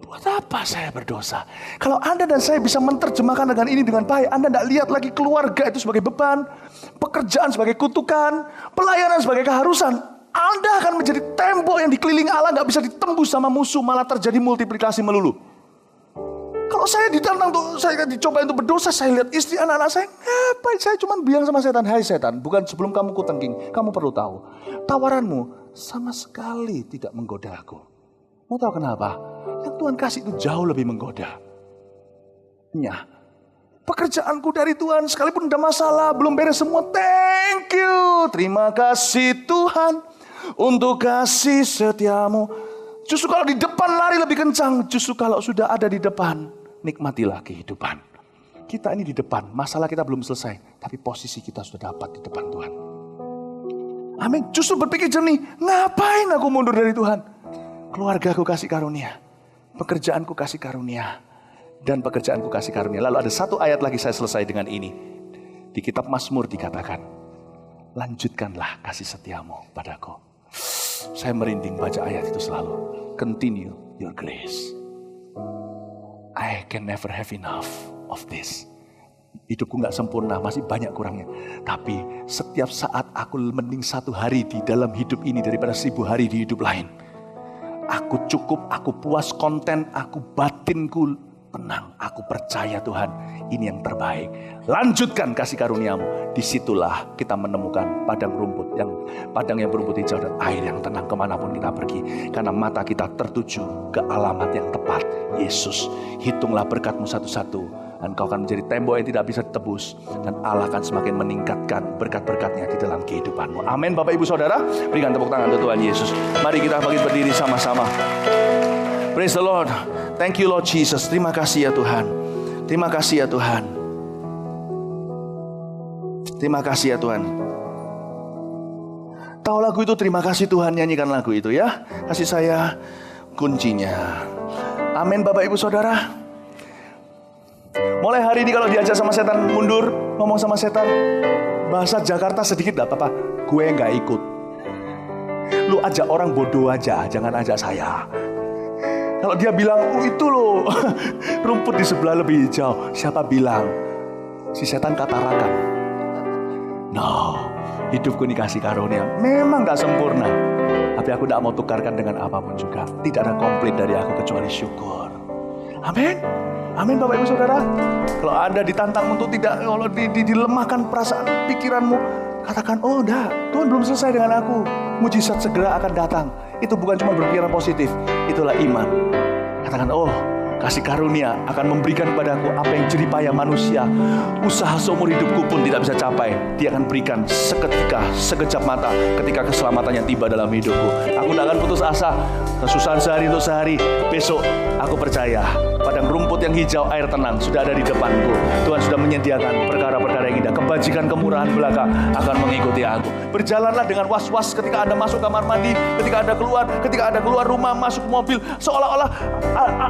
Buat apa saya berdosa? Kalau Anda dan saya bisa menerjemahkan dengan ini dengan baik, Anda tidak lihat lagi keluarga itu sebagai beban, pekerjaan sebagai kutukan, pelayanan sebagai keharusan. Anda akan menjadi tembok yang dikelilingi Allah, nggak bisa ditembus sama musuh, malah terjadi multiplikasi melulu. Kalau saya ditantang tuh, saya dicoba untuk berdosa, saya lihat istri anak-anak saya, ngapain? Saya cuma bilang sama setan, hai setan, bukan sebelum kamu kutengking, kamu perlu tahu, tawaranmu sama sekali tidak menggoda aku. Mau tahu kenapa? Yang Tuhan kasih itu jauh lebih menggoda. Pekerjaanku dari Tuhan, sekalipun ada masalah, belum beres semua, thank you. Terima kasih Tuhan untuk kasih setiamu. Justru kalau di depan lari lebih kencang, justru kalau sudah ada di depan, nikmatilah kehidupan. Kita ini di depan, masalah kita belum selesai, tapi posisi kita sudah dapat di depan Tuhan. Amin. Justru berpikir jernih, ngapain aku mundur dari Tuhan? Keluarga aku kasih karunia, pekerjaanku kasih karunia, dan pekerjaanku kasih karunia. Lalu ada satu ayat lagi saya selesai dengan ini. Di kitab Mazmur dikatakan, lanjutkanlah kasih setiamu padaku. Saya merinding baca ayat itu selalu. Continue your grace. I can never have enough of this. Hidupku gak sempurna, masih banyak kurangnya. Tapi setiap saat aku mending 1 hari di dalam hidup ini daripada 1000 hari di hidup lain. Aku cukup, aku puas, konten, aku batinku tenang. Aku percaya Tuhan, ini yang terbaik. Lanjutkan kasih karuniamu. Disitulah kita menemukan padang yang berumput hijau dan air yang tenang kemanapun kita pergi. Karena mata kita tertuju ke alamat yang tepat, Yesus. Hitunglah berkatmu satu-satu. Dan kau akan menjadi tembok yang tidak bisa ditebus. Dan Allah akan semakin meningkatkan berkat-berkatnya di dalam kehidupanmu. Amin Bapak Ibu Saudara. Berikan tepuk tangan untuk Tuhan Yesus. Mari kita bangkit berdiri sama-sama. Praise the Lord. Thank you Lord Jesus. Terima kasih ya Tuhan. Terima kasih ya Tuhan. Terima kasih ya Tuhan. Tahu lagu itu, terima kasih Tuhan, nyanyikan lagu itu ya. Kasih saya kuncinya. Amin Bapak Ibu Saudara. Mulai hari ini kalau diajak sama setan mundur, ngomong sama setan, bahasa Jakarta sedikit gak apa-apa, gue gak ikut. Lu ajak orang bodoh aja, jangan ajak saya. Kalau dia bilang, itu loh, rumput di sebelah lebih hijau. Siapa bilang? Si setan katarakan. No, hidupku dikasih karunia. Memang gak sempurna, tapi aku gak mau tukarkan dengan apapun juga. Tidak ada komplit dari aku kecuali syukur. Amin. Amin Bapak Ibu Saudara. Kalau Anda ditantang untuk tidak, kalau dilemahkan perasaan pikiranmu, katakan, oh dah, Tuhan belum selesai dengan aku. Mujizat segera akan datang. Itu bukan cuma berpikiran positif, itulah iman. Katakan, oh kasih karunia akan memberikan kepadaku apa yang jeripaya manusia, usaha seumur hidupku pun tidak bisa capai. Dia akan berikan seketika, sekejap mata ketika keselamatannya tiba dalam hidupku. Aku tidak akan putus asa. Kesusahan sehari untuk sehari, besok aku percaya padang rumput yang hijau, air tenang sudah ada di depanku. Tuhan sudah menyediakan perkara-perkara yang indah. Kebajikan, kemurahan belaka akan mengikuti aku. Berjalanlah dengan was-was ketika Anda masuk kamar mandi, ketika Anda keluar rumah, masuk mobil, seolah-olah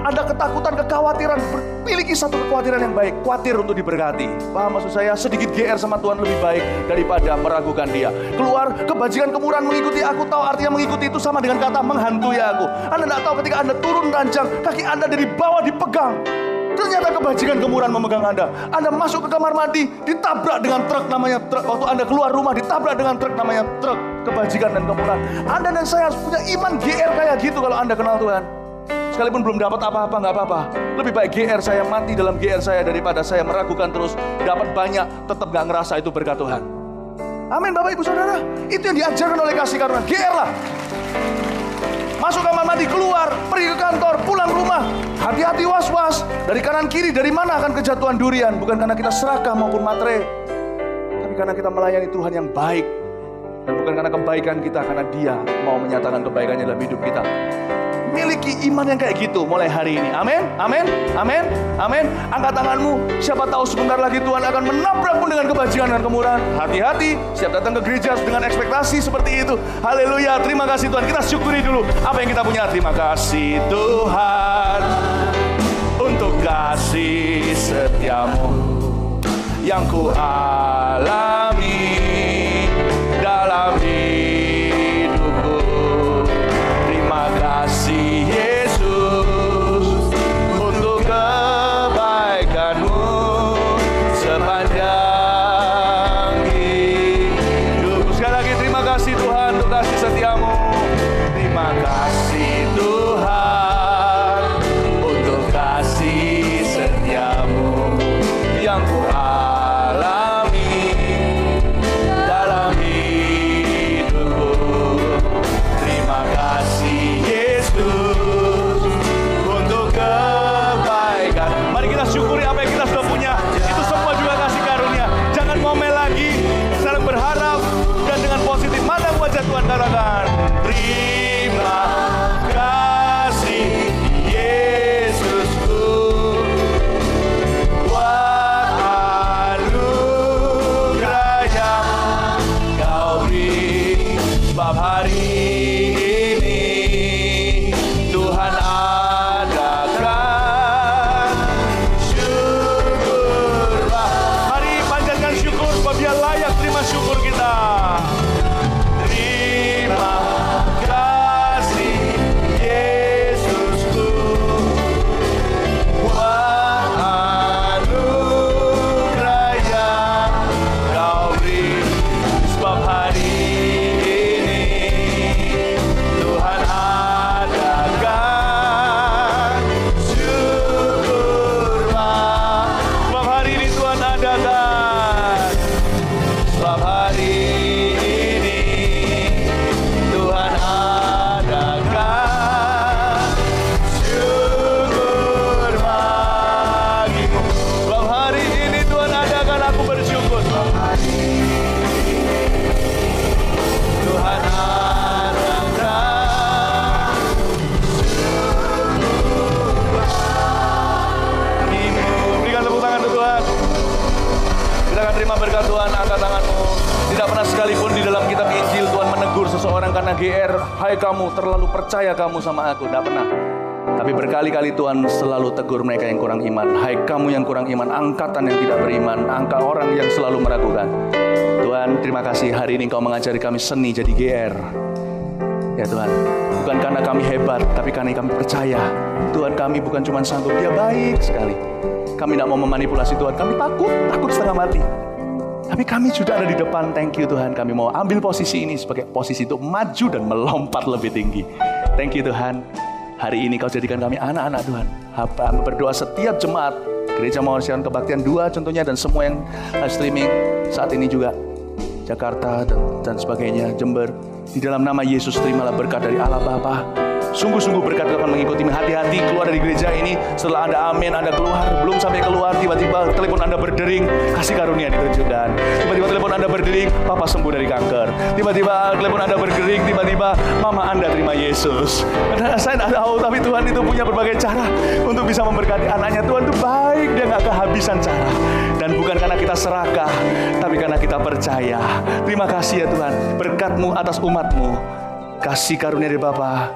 ada ketakutan, kekhawatiran. Miliki satu kekhawatiran yang baik, khawatir untuk diberkati. Paham maksud saya? Sedikit GR sama Tuhan lebih baik daripada meragukan Dia. Keluar, kebajikan, kemurahan mengikuti aku. Tahu artinya mengikuti itu sama dengan kata menghantui aku. Anda tidak tahu ketika Anda turun ranjang, kaki Anda dari bawah dipegang. Ternyata kebajikan, kemurahan memegang Anda. Anda masuk ke kamar mandi, ditabrak dengan truk namanya truk. Waktu Anda keluar rumah, ditabrak dengan truk namanya truk. Kebajikan dan kemurahan. Anda dan saya harus punya iman GR kayak gitu kalau Anda kenal Tuhan. Sekalipun belum dapat apa-apa, gak apa-apa. Lebih baik GR saya mati dalam GR saya daripada saya meragukan terus. Dapat banyak, tetap gak ngerasa itu berkat Tuhan. Amin Bapak Ibu Saudara. Itu yang diajarkan oleh kasih karunia. GR lah. Masuk kamar mandi, keluar, pergi ke kantor, pulang rumah. Hati-hati was-was. Dari kanan kiri, dari mana akan kejatuhan durian. Bukan karena kita serakah maupun matre, tapi karena kita melayani Tuhan yang baik. Dan bukan karena kebaikan kita, karena Dia mau menyatakan kebaikannya dalam hidup kita. miliki iman yang kayak gitu mulai hari ini. Amin, amin, amin, amin. Angkat tanganmu. Siapa tahu sebentar lagi Tuhan akan menabrakmu dengan kebajikan dan kemurahan. Hati-hati, siap datang ke gereja dengan ekspektasi seperti itu. Haleluya, terima kasih Tuhan. Kita syukuri dulu apa yang kita punya. Terima kasih Tuhan untuk kasih setiamu yang ku alami dalam hidupku. Terima kasih Yesus untuk kebaikan-Mu sepanjang hidupku. Sekali lagi terima kasih Tuhan untuk kasih setia-Mu. Terima kasih Tuhan untuk kasih setia-Mu yang ku alami dalam hidupku. Terima kasih Yesus untuk kebaikan. Mari kita syukuri apa yang kita sudah punya. Itu semua juga kasih karunia. Jangan ngomel lagi, saling berharap dan dengan positif. Mana wajah Tuhan, katakan terima kasih Yesusku buat anugerah yang Kau beri. Sebab hari ini Tuhan adakan syukur. Mari panjatkan syukur sebab Dia layak terima syukur kita. Terima kasih Yesusku buat anugerah yang Kau beri. Sebab hari ini Tuhan adakan syukur. Sebab hari ini Tuhan adakan. Sebab hari ini Tuhan adakan syukur bagimu. Sebab hari ini Tuhan adakan, aku bersyukur. Sebab hari ini Tuhan adakan syukur bagimu. Berikan tepuk tangan untuk Tuhan. Kita akan terima berkat Tuhan. Angkat tanganmu. Tidak pernah sekalipun di dalam kitab Injil Tuhan menegur seseorang karena GR. Hai kamu, terlalu percaya kamu sama aku. Tidak pernah. Tapi berkali-kali Tuhan selalu tegur mereka yang kurang iman. Hai kamu yang kurang iman, angkatan yang tidak beriman, angka orang yang selalu meragukan. Tuhan, terima kasih hari ini Kau mengajari kami seni jadi GR. Ya Tuhan, bukan karena kami hebat, tapi karena kami percaya. Tuhan, kami bukan cuma sanggup, Dia baik sekali. Kami tidak mau memanipulasi Tuhan, kami takut setengah mati. Tapi kami sudah ada di depan, thank you Tuhan. Kami mau ambil posisi ini sebagai posisi untuk maju dan melompat lebih tinggi. Thank you Tuhan. Hari ini Kau jadikan kami anak-anak Tuhan. Kami berdoa setiap jemaat Gereja Mawar Siaran Kebaktian 2 contohnya, dan semua yang live streaming saat ini juga, Jakarta dan sebagainya, Jember. Di dalam nama Yesus terimalah berkat dari Allah Bapa. Sungguh-sungguh berkat akan mengikuti. Hati-hati keluar dari gereja ini. Setelah Anda amin, Anda keluar. Belum sampai keluar, tiba-tiba telepon Anda berdering, kasih karunia ditunjukkan. Tiba-tiba telepon Anda berdering, Papa sembuh dari kanker. Tiba-tiba telepon Anda berdering, tiba-tiba Mama Anda terima Yesus. Saya tidak tahu, tapi Tuhan itu punya berbagai cara untuk bisa memberkati anaknya. Tuhan itu baik, Dia nggak kehabisan cara. Dan bukan karena kita serakah, tapi karena kita percaya. Terima kasih ya Tuhan, berkat-Mu atas umat-Mu. Kasih karunia dari Bapa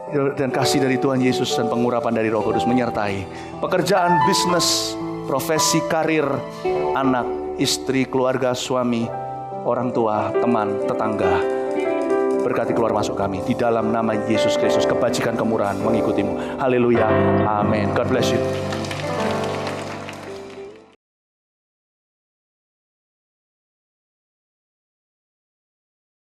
dan kasih dari Tuhan Yesus dan pengurapan dari Roh Kudus menyertai pekerjaan, bisnis, profesi, karir, anak, istri, keluarga, suami, orang tua, teman, tetangga. Berkati keluar masuk kami di dalam nama Yesus Kristus. Kebajikan, kemurahan mengikutimu. Haleluya, amin. God bless you.